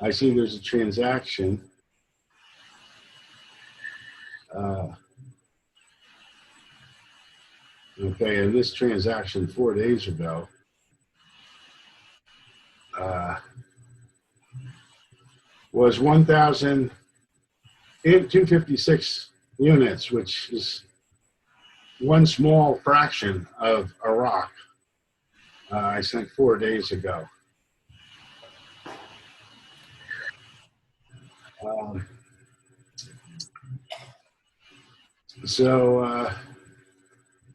I see there's a transaction. Okay, and this transaction 4 days ago was 1,256 units, which is one small fraction of a RHOC I sent 4 days ago.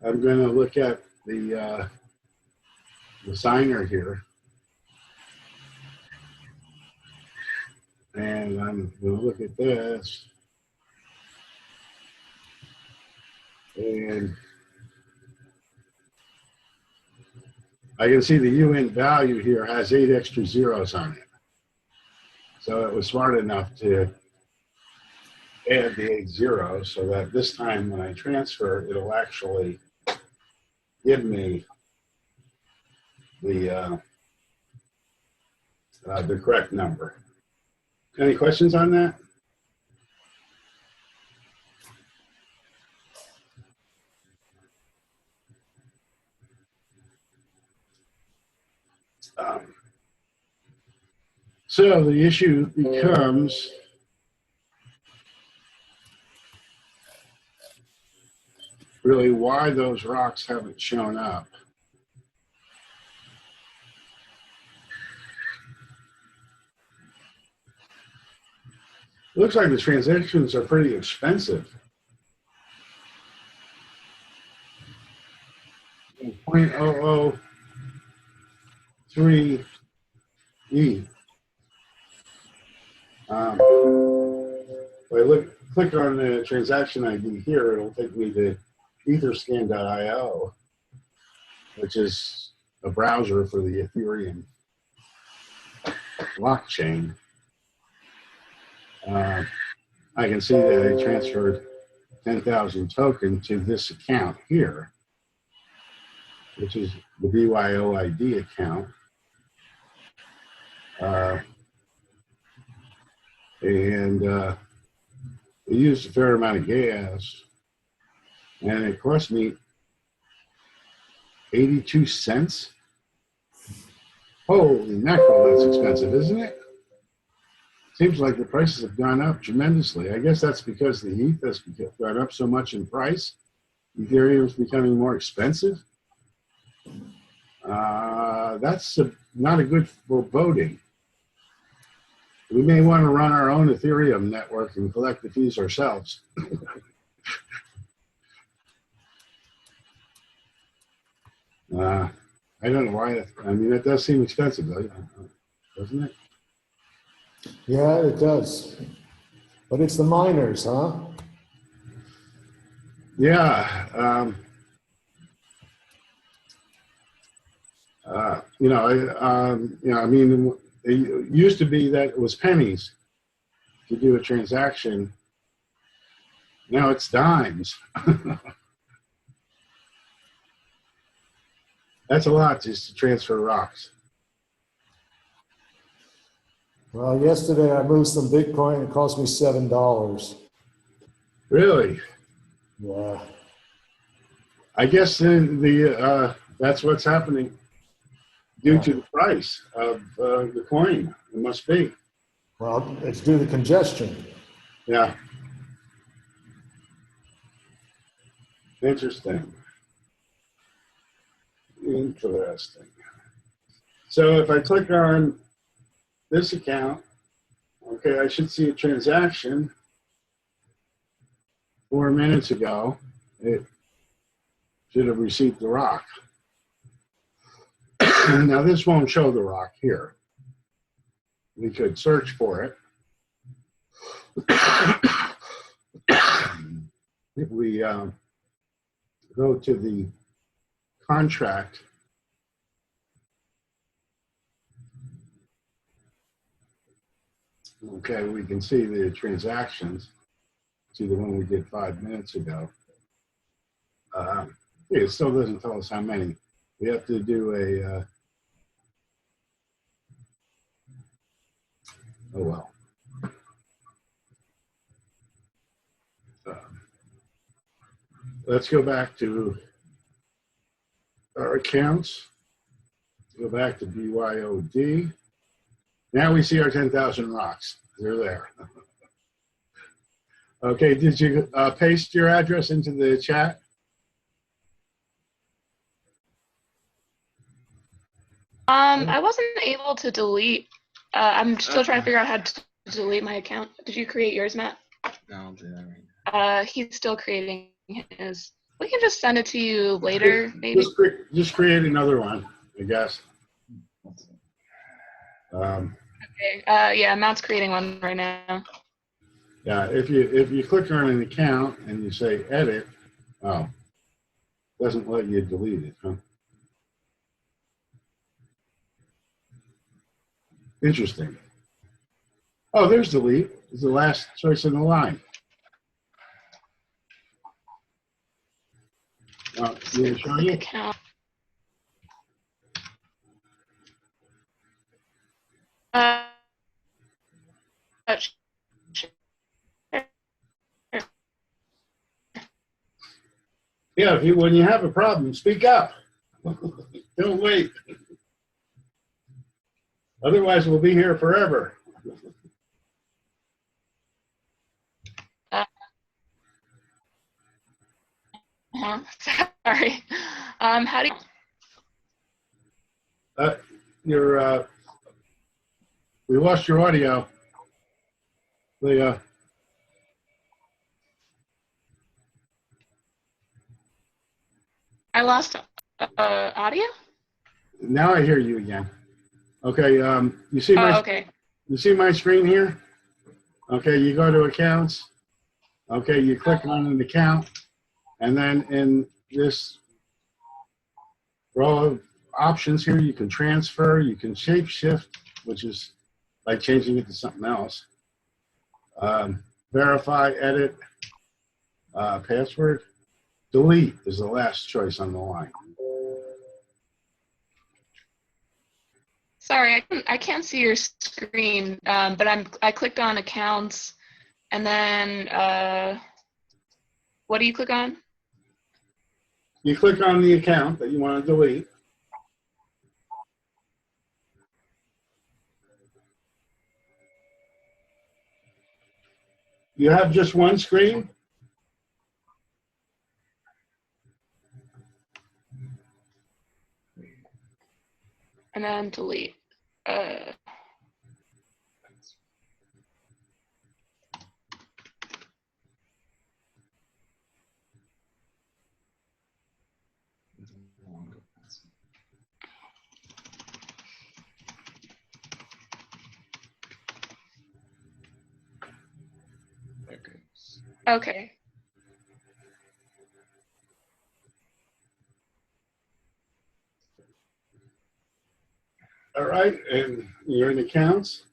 I'm going to look at the signer here, and I'm going to look at this, and I can see the UN value here has 8 extra zeros on it. So it was smart enough to add the 8 zeros so that this time when I transfer, it'll actually give me the correct number. Any questions on that? So the issue becomes really why those RHOCs haven't shown up. Looks like the transactions are pretty expensive. 0.003 E. If I look click on the transaction ID here, it'll take me to etherscan.io, which is a browser for the Ethereum blockchain. I can see that I transferred 10,000 token to this account here, which is the BYOid account. It used a fair amount of gas, and it cost me 82 cents. Holy mackerel, that's expensive, isn't it? Seems like the prices have gone up tremendously. I guess that's because the ETH has gone up so much in price. Ethereum is becoming more expensive. That's not a good foreboding. We may want to run our own Ethereum network and collect the fees ourselves. I don't know why. I mean, it does seem expensive, doesn't it? Yeah, it does. But it's the miners, huh? Yeah. I mean, it used to be that it was pennies to do a transaction. Now it's dimes. That's a lot just to transfer rocks. Well, yesterday I moved some Bitcoin. It cost me $7. Really? Yeah. I guess that's what's happening due to the price of the coin. It must be. Well, it's due to congestion. Yeah. Interesting. Interesting. So if I click on this account, okay, I should see a transaction 4 minutes ago. It should have received the rock. Now this won't show the rock here. We could search for it. If we go to the contract, okay, we can see the transactions. See the one we did 5 minutes ago. It still doesn't tell us how many. We have to do a, oh well. Let's go back to our accounts. Go back to BYOD. Now we see our 10,000 rocks. They're there. Okay, did you paste your address into the chat? I wasn't able to delete. I'm still trying to figure out how to delete my account. Did you create yours, Matt? No, I'll do that right now. He's still creating his. We can just send it to you later, maybe. Just create another one, I guess. Okay. Yeah, Matt's creating one right now. Yeah, if you click on an account and you say edit, oh, doesn't let you delete it, huh? Interesting. Oh, there's delete. It's the last choice in the line. You show you? Account. Yeah, when you have a problem, speak up. Don't wait. Otherwise, we'll be here forever. Sorry. How do you? We lost your audio, Leah. I lost audio. Now I hear you again. Okay. You see my okay. You see my screen here? Okay. You go to accounts, Okay, you click on an account, and then in this row of options here, you can transfer, you can shape shift, which is like changing it to something else. Verify, edit, password. Delete is the last choice on the line. Sorry, I can't see your screen, but I clicked on accounts, and then what do you click on? You click on the account that you want to delete. You have just one screen. And then delete. Okay. All right, and you're in accounts.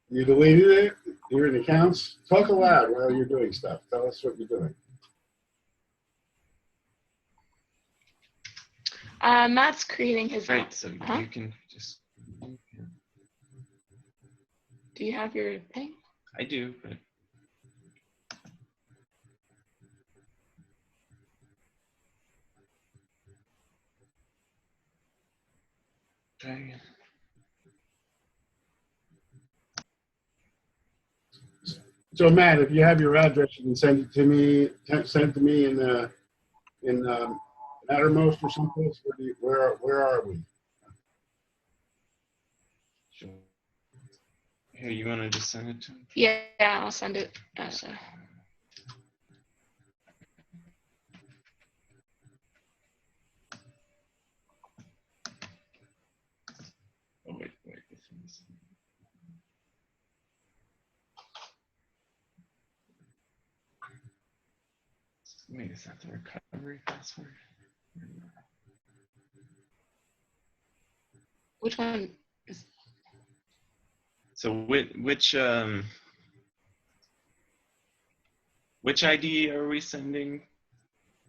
You deleted it. You're in accounts. Talk aloud while you're doing stuff. Tell us what you're doing. Matt's creating his. Right, so you can just. Do you have your thing? I do, but. Try again. So Matt, if you have your address, you can send it to me. Send it to me in Mattermost or someplace. Where are we? Sure. Here, you want to just send it to him? Yeah, I'll send it. So. Oh, wait. Wait, is that the recovery password? Which one is? So which ID are we sending?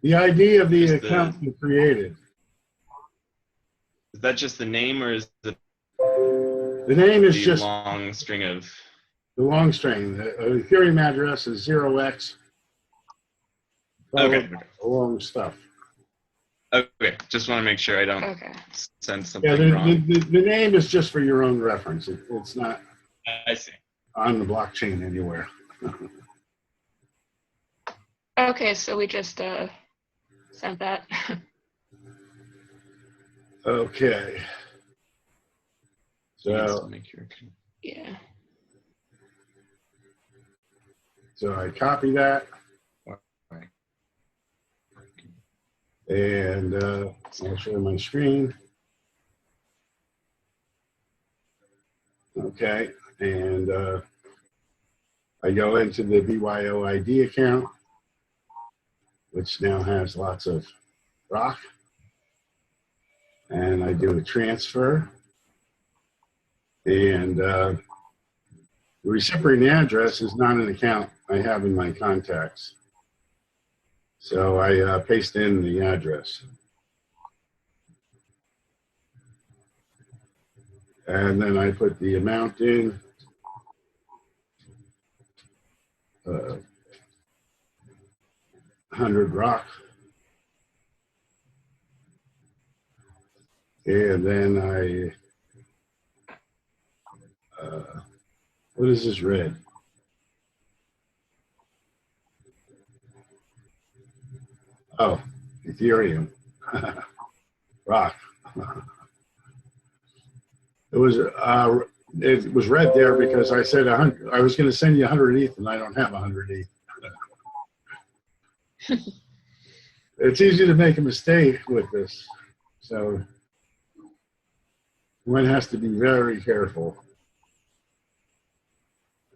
The ID of the Just account you created. Is that just the name, or is it The name is the just long string of? the long string. The Ethereum address is 0x. Okay. Long stuff. Okay, just want to make sure I don't send something Yeah, wrong. the name is just for your own reference. It's not I see. on the blockchain anywhere. Okay, so we just sent that. Okay. So make sure. Yeah. So I copy that. And I'll share my screen. Okay, and I go into the BYOid account, which now has lots of RHOC, and I do a transfer. And the recipient address is not an account I have in my contacts. So I paste in the address. And then I put the amount in. 100 RHOC. And then what is this red? Oh, Ethereum. RHOC. It was red there because I said 100. I was going to send you 100 ETH, and I don't have 100 ETH. It's easy to make a mistake with this, so one has to be very careful.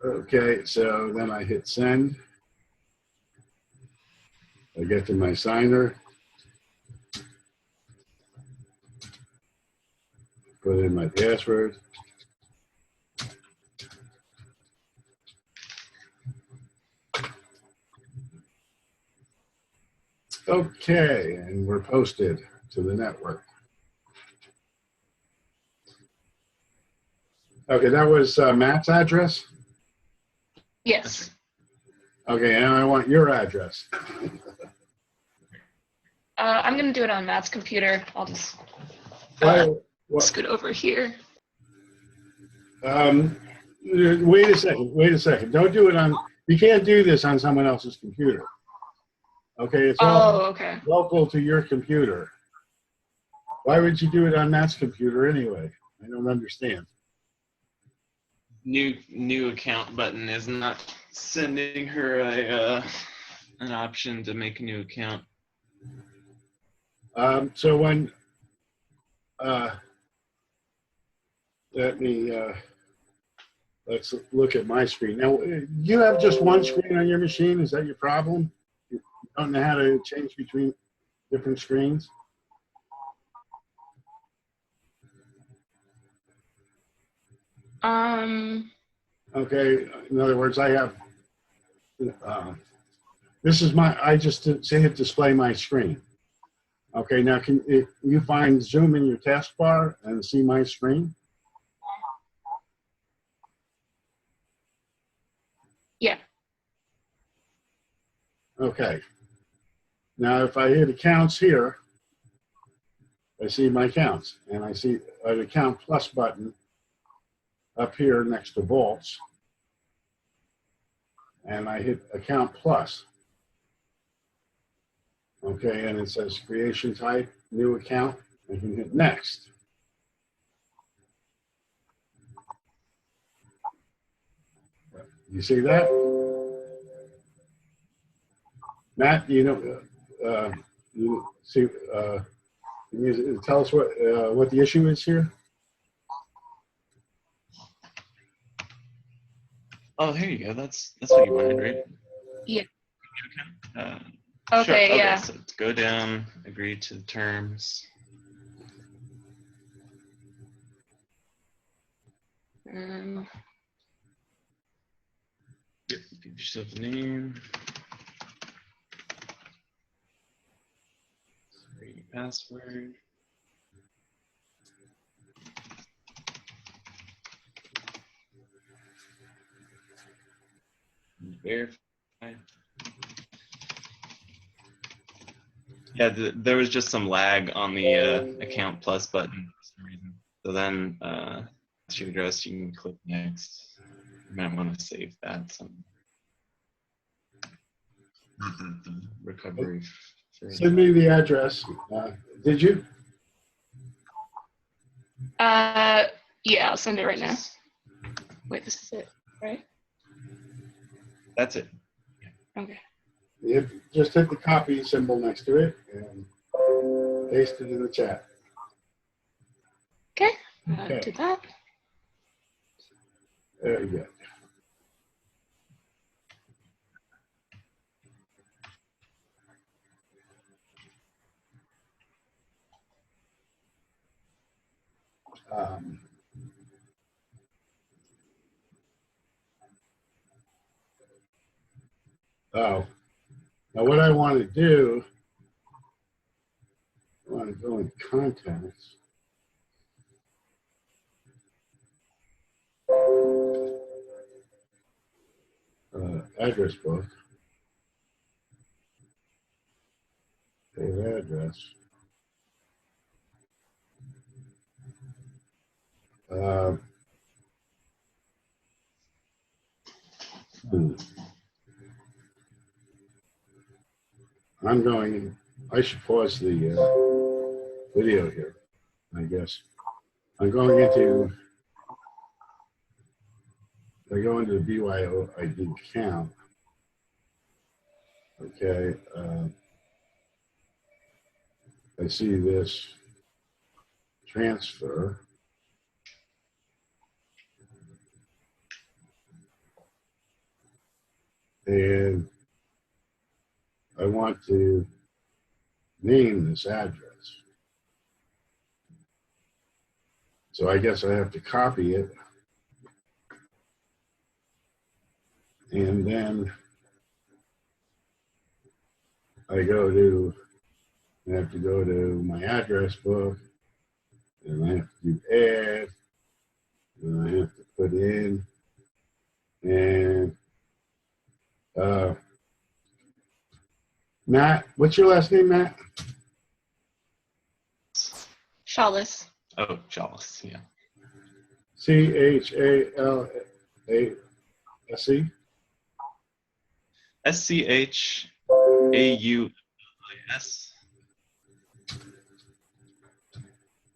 Okay, so then I hit send. I get to my signer, put in my password. Okay, and we're posted to the network. Okay, that was Matt's address? Yes. Okay, and I want your address. I'm going to do it on Matt's computer. I'll just scoot over here. Wait a second. Don't do it on, you can't do this on someone else's computer. Okay, it's all okay. local to your computer. Why would you do it on Matt's computer anyway? I don't understand. New account button is not sending her an option to make a new account. So when let's look at my screen. Now, you have just one screen on your machine. Is that your problem? You don't know how to change between different screens? Okay, in other words, I have, this is my, I just hit display my screen. Okay, now can you find Zoom in your taskbar and see my screen? Yeah. Okay. Now if I hit accounts here, I see my accounts, and I see an account plus button up here next to vaults, and I hit account plus. Okay, and it says creation type, new account. I can hit next. You see that? Matt, you see, can you tell us what the issue is here? Oh, here you go. That's what you wanted, right? Yeah. Sure. Okay, yeah. So go down, agree to the terms. Yep, give yourself a name. Create your password. Verify. Yeah, there was just some lag on the account plus button for some reason. So then, once you address, you can click next. You might want to save that. The recovery. Send me the address. Did you? Yeah, I'll send it right now. Wait, this is it, right? That's it. Okay. You just hit the copy symbol next to it and paste it in the chat. Okay, Okay. do that. There you go. Oh, now what I want to do, I want to go in contacts. Address book. Save address. I'm going, I should pause the video here, I guess. I'm going into, I go into the BYOid account. Okay, I see this transfer. And I want to name this address. So I guess I have to copy it. And then I have to go to my address book, and I have to do add, and I have to put in, and Matt, what's your last name, Matt? Schaulis. Oh, Schaulis, yeah. Chalalase. SCHAULIS.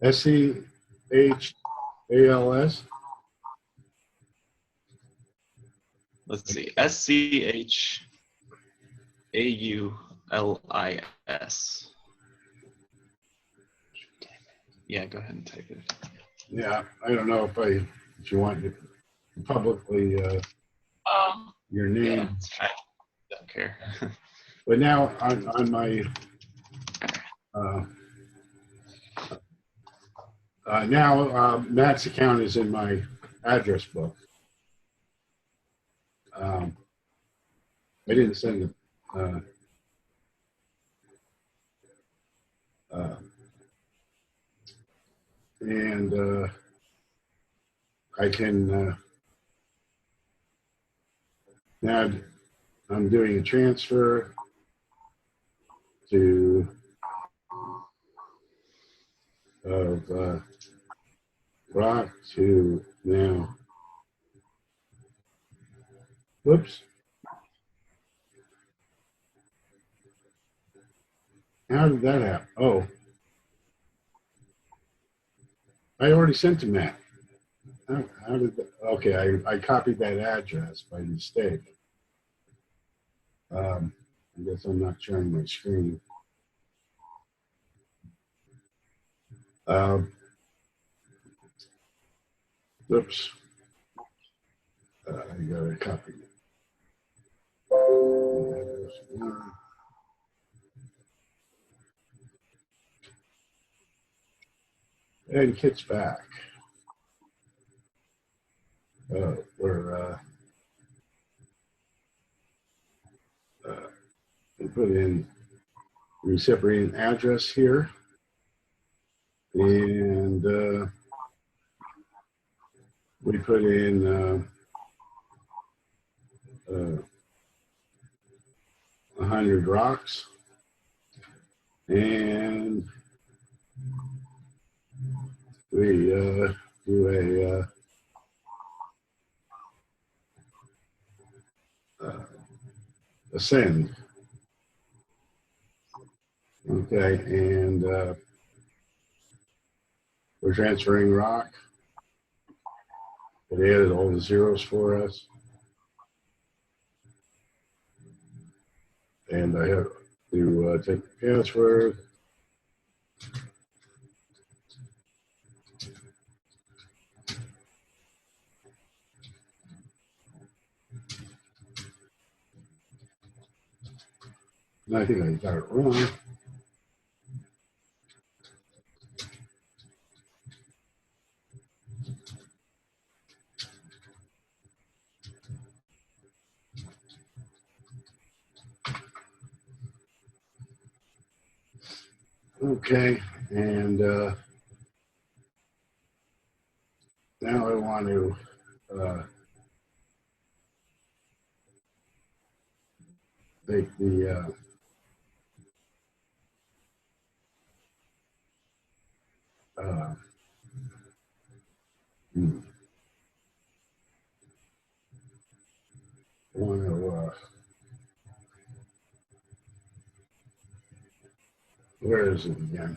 SCHALS. Let's see. SCHAULIS. Yeah, go ahead and type it. Yeah, I don't know if you want to publicly your name. Yeah, I don't care. But now on my Matt's account is in my address book. I didn't send it. And I can now I'm doing a transfer of RHOC to now. Whoops. How did that happen? Oh, I already sent to Matt. How did that? Okay, I copied that address by mistake. I guess I'm not sharing my screen. Oops. I gotta copy it. And Kit's back. We put in recipient address here, and we put in 100 RHOCs, and we do a send. Okay, and we're transferring RHOC. It added all the zeros for us. And I have to take the password. And I think I got it wrong. Okay, and now I want to take the want to where is it again?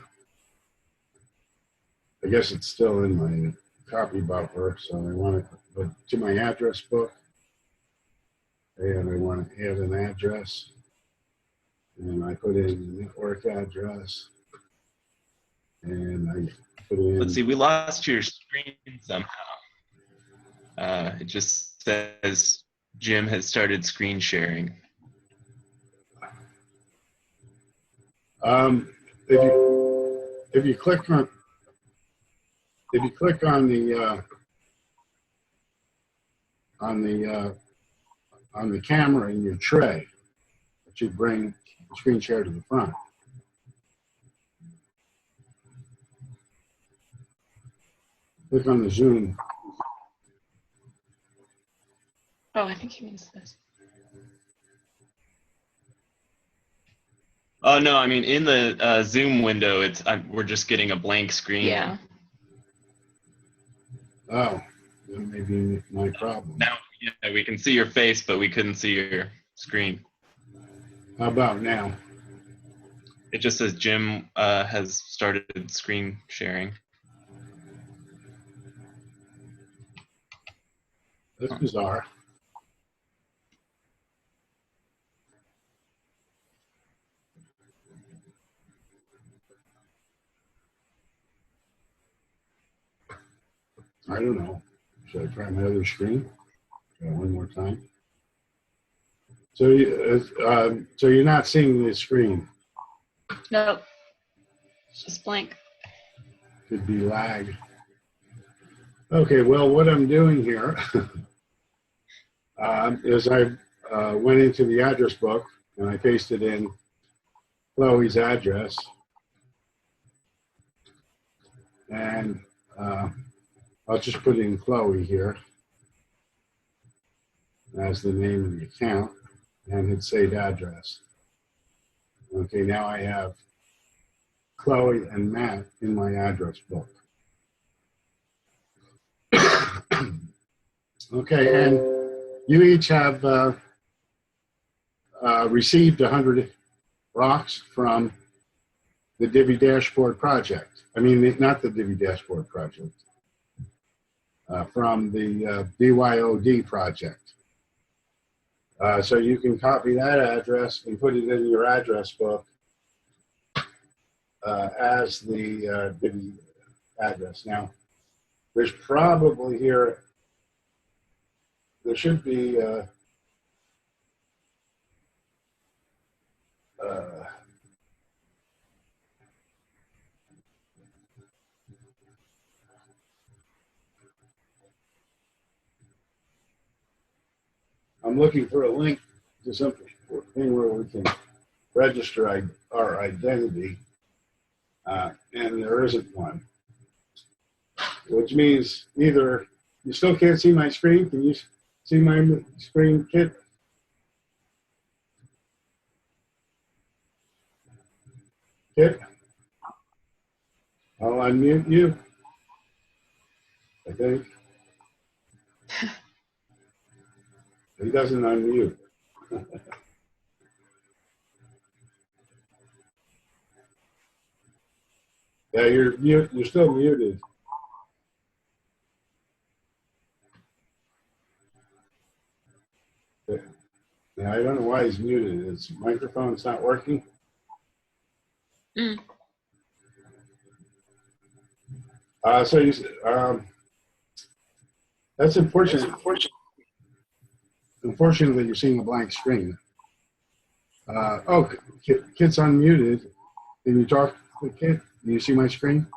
I guess it's still in my copy buffer, so I want to put to my address book, and I want to add an address, and I put in the network address, and I put in. Let's see, we lost your screen somehow. It just says Jim has started screen sharing. If you click on the camera in your tray, it should bring the screen share to the front. Click on the zoom. Oh, I think he means this. Oh no, I mean in the Zoom window, we're just getting a blank screen. Yeah. Oh, that may be my problem. Now, yeah, we can see your face, but we couldn't see your screen. How about now? It just says Jim has started screen sharing. That's bizarre. I don't know. Should I try my other screen? Try one more time. So, so you're not seeing the screen. Nope. It's just blank. Could be lag. Okay, well, what I'm doing here is I went into the address book and I pasted in Chloe's address. And I'll just put in Chloe here as the name of the account and hit save address. Okay, now I have Chloe and Matt in my address book. Okay, and you each have received 100 RHOCs from the Divi Dashboard project. I mean, not the Divi Dashboard project. From the BYOid project. So you can copy that address and put it in your address book as the Divi address. Now, there's probably here, there should be I'm looking for a link to something where we can register our identity, and there isn't one. Which means either you still can't see my screen. Can you see my screen, Kit? Kit? I'll unmute you, I think. He doesn't unmute. Yeah, you're mute. You're still muted. Yeah, I don't know why he's muted. His microphone's not working. Mm. So you, that's unfortunate. Unfortunately, you're seeing a blank screen. Oh, Kit's unmuted. Can you talk to Kit? Can you see my screen?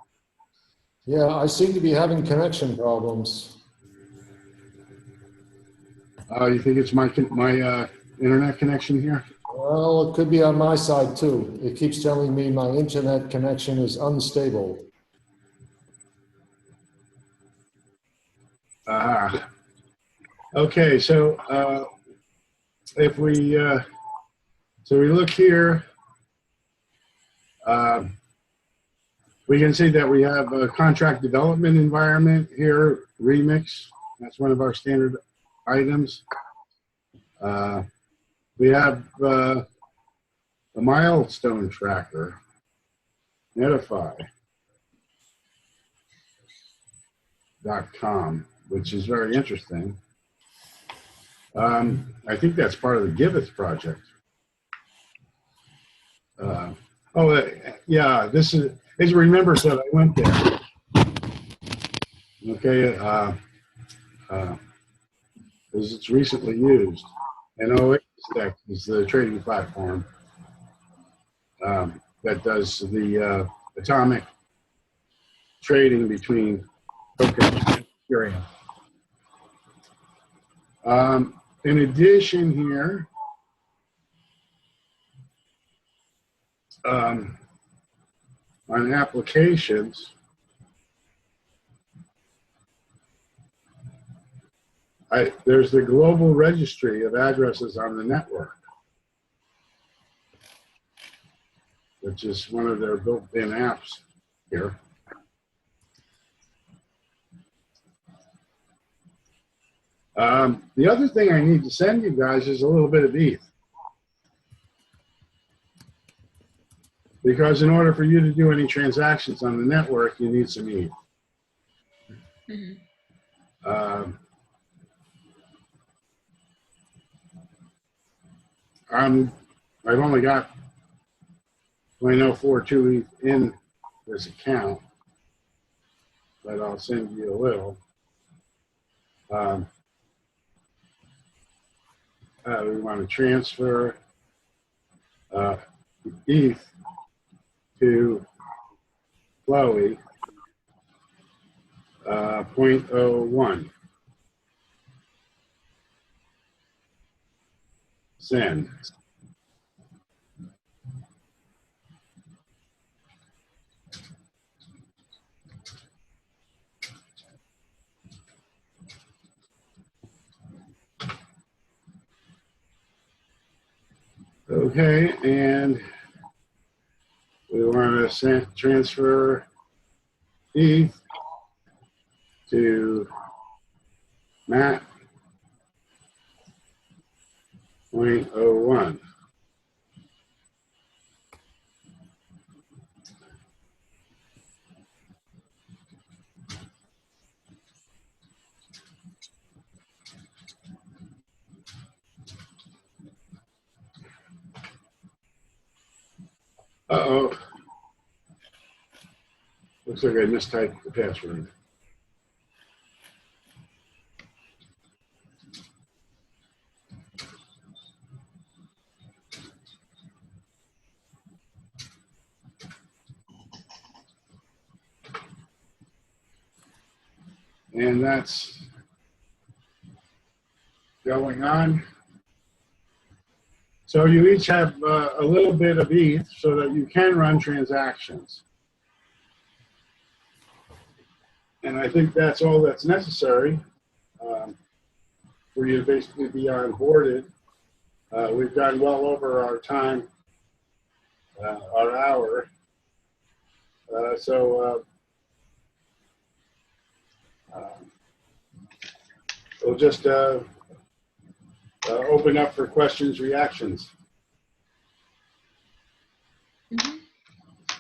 Yeah, I seem to be having connection problems. You think it's my internet connection here? Well, it could be on my side too. It keeps telling me my internet connection is unstable. Okay, so if we we look here, we can see that we have a contract development environment here, Remix. That's one of our standard items. We have a milestone tracker, Netify.com, which is very interesting. I think that's part of the Giveth project. Yeah, this is, it remembers that I went there. Okay, because it's recently used. And OASTEC is the trading platform. that does the atomic trading between tokens and Ethereum. In addition here, on applications, there's the global registry of addresses on the network, which is one of their built-in apps here. The other thing I need to send you guys is a little bit of ETH. Because in order for you to do any transactions on the network, you need some ETH. Mm-hmm. I've only got 0.042 ETH in this account, but I'll send you a little. We want to transfer ETH to Chloe 0.01. Send. Okay, and we want to transfer ETH to Matt 0.01. Uh-oh. Looks like I mistyped the password. And that's going on. So you each have a little bit of ETH so that you can run transactions. And I think that's all that's necessary for you to basically be onboarded. We've gone well over our time, our hour. We'll just open up for questions, reactions. Mm-hmm.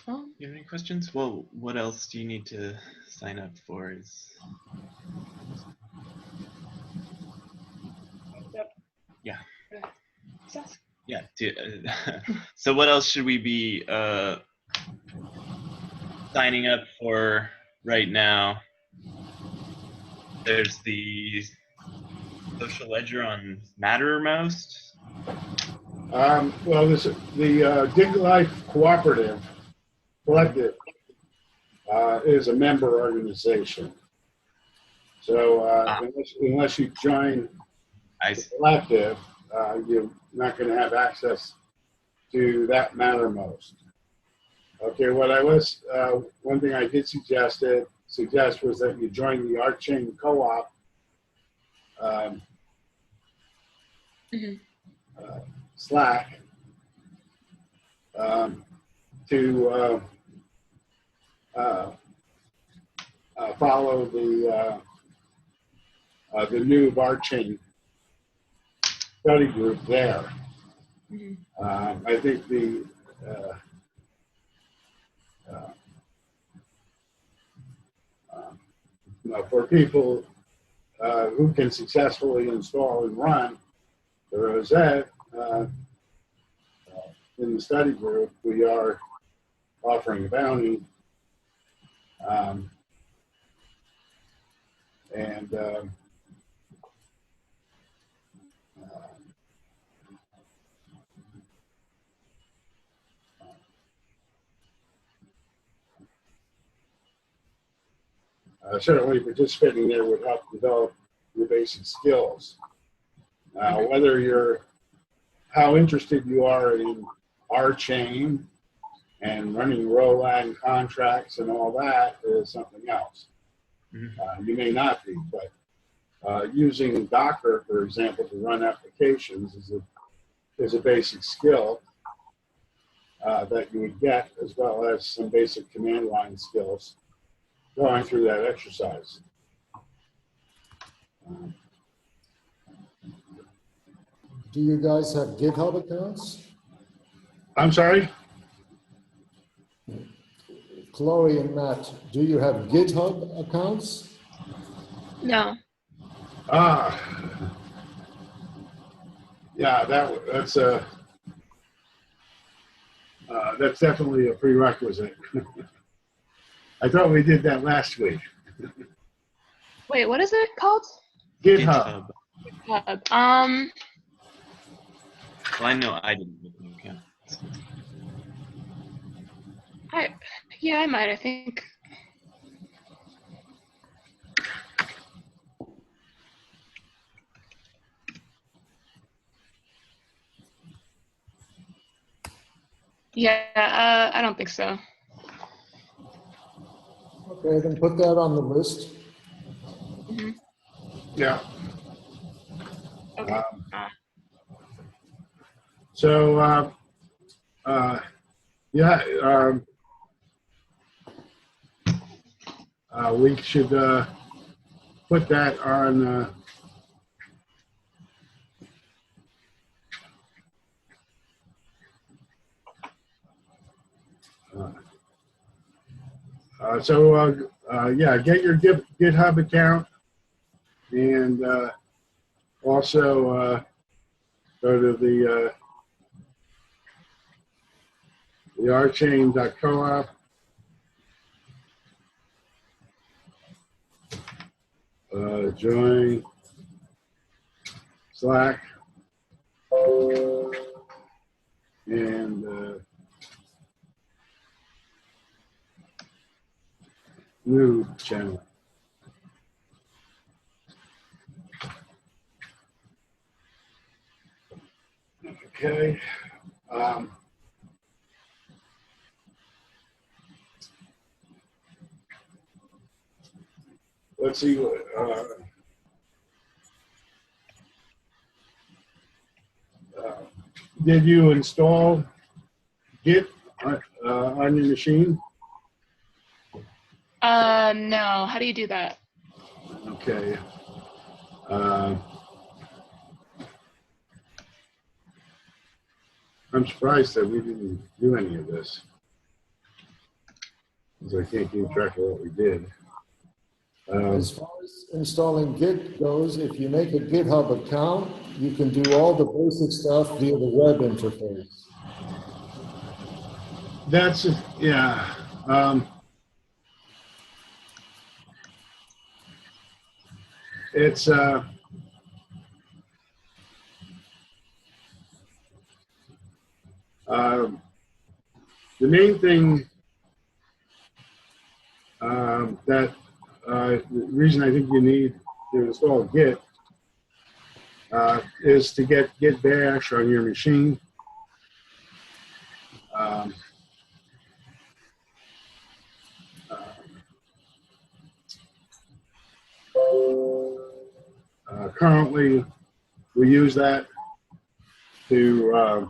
Oh. You have any questions? Well, what else do you need to sign up for? Yeah. Yeah. So what else should we be signing up for right now? There's the social ledger on Mattermost. Well, the Dig Life Cooperative Collective is a member organization. So unless you join the collective, you're not going to have access to that Mattermost. Okay, what I was, one thing I did suggest was that you join the RChain co-op Slack to follow the new RChain study group there. I think for people who can successfully install and run the Rosette in the study group, we are offering a bounty. certainly participating there would help develop your basic skills. Whether how interested you are in RChain and running RHOCs contracts and all that is something else. You may not be, but using Docker, for example, to run applications is a basic skill that you would get, as well as some basic command line skills going through that exercise. Do you guys have GitHub accounts? I'm sorry? Chloe and Matt, do you have GitHub accounts? No. Yeah, that's definitely a prerequisite. I thought we did that last week. Wait, what is it called? GitHub. GitHub. Well, I know I didn't make an account. Yeah, I might, I think. Yeah, I don't think so. Okay, then put that on the list. Yeah. Okay. So, yeah, we should put that on. Yeah, get your GitHub account, and also go to the RChain.coop. Join Slack, and new channel. Okay. Let's see. Did you install Git on your machine? No. How do you do that? Okay. I'm surprised that we didn't do any of this, because I can't keep track of what we did. As far as installing Git goes, if you make a GitHub account, you can do all the basic stuff via the web interface. That's, yeah. It's, the main thing that the reason I think you need to install Git is to get Git Bash on your machine. Currently, we use that to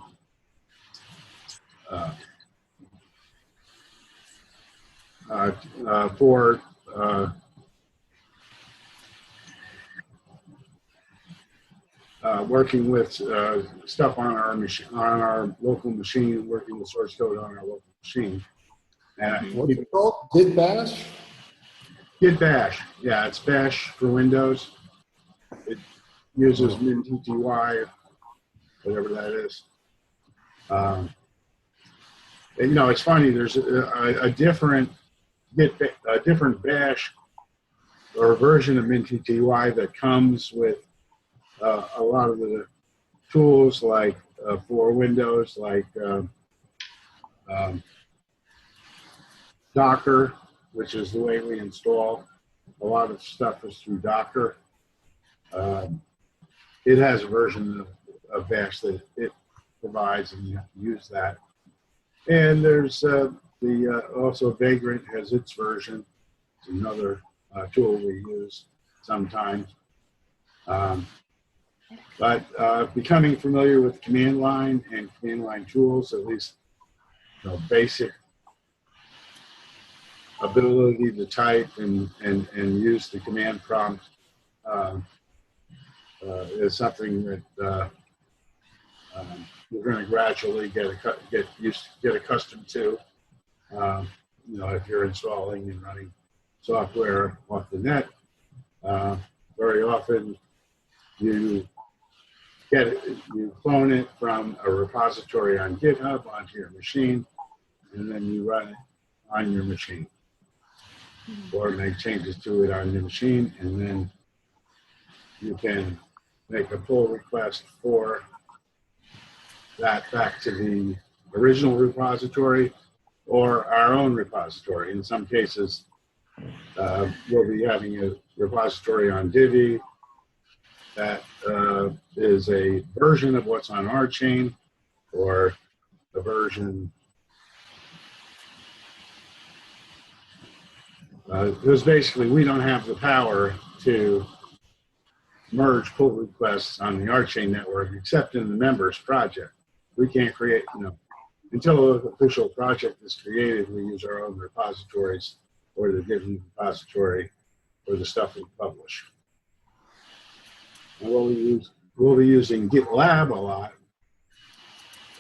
for working with stuff on our machine, on our local machine, working with source code on our local machine. What's it called? Git Bash? Git Bash, yeah, it's Bash for Windows. It uses MinTTY, whatever that is. And, you know, it's funny. There's a different Bash or a version of MinTTY that comes with a lot of the tools, like for Windows, like Docker, which is the way we install a lot of stuff is through Docker. It has a version of Bash that it provides, and you have to use that. And there's also Vagrant has its version. It's another tool we use sometimes. But becoming familiar with command line and command line tools, at least basic ability to type and use the command prompt is something that we're going to gradually get accustomed to. If you're installing and running software off the net, very often you clone it from a repository on GitHub onto your machine, and then you run it on your machine, or make changes to it on your machine, and then you can make a pull request for that back to the original repository or our own repository. In some cases, we'll be having a repository on Divi that is a version of what's on RChain, or a version because basically we don't have the power to merge pull requests on the RChain network except in the members project. We can't create, until an official project is created, we use our own repositories or the Divi repository or the stuff we publish. And we'll be using GitLab a lot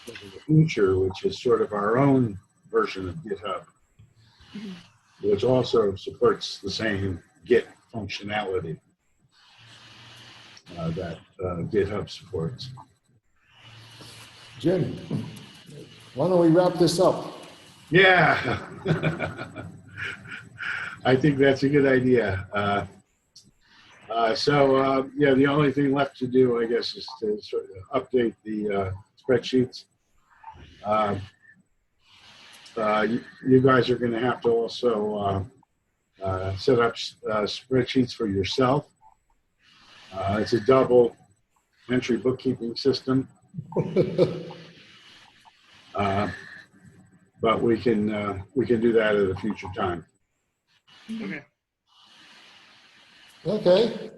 in the future, which is sort of our own version of GitHub, which also supports the same Git functionality that GitHub supports. Jim, why don't we wrap this up? Yeah, I think that's a good idea. The only thing left to do, I guess, is to sort of update the spreadsheets. You guys are going to have to also set up spreadsheets for yourself. It's a double entry bookkeeping system. But we can do that at a future time. Okay. Okay.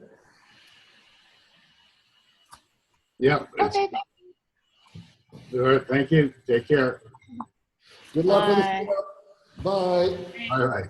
Yeah. Okay. All right, thank you. Take care. Good luck with Bye. it. Bye. All right.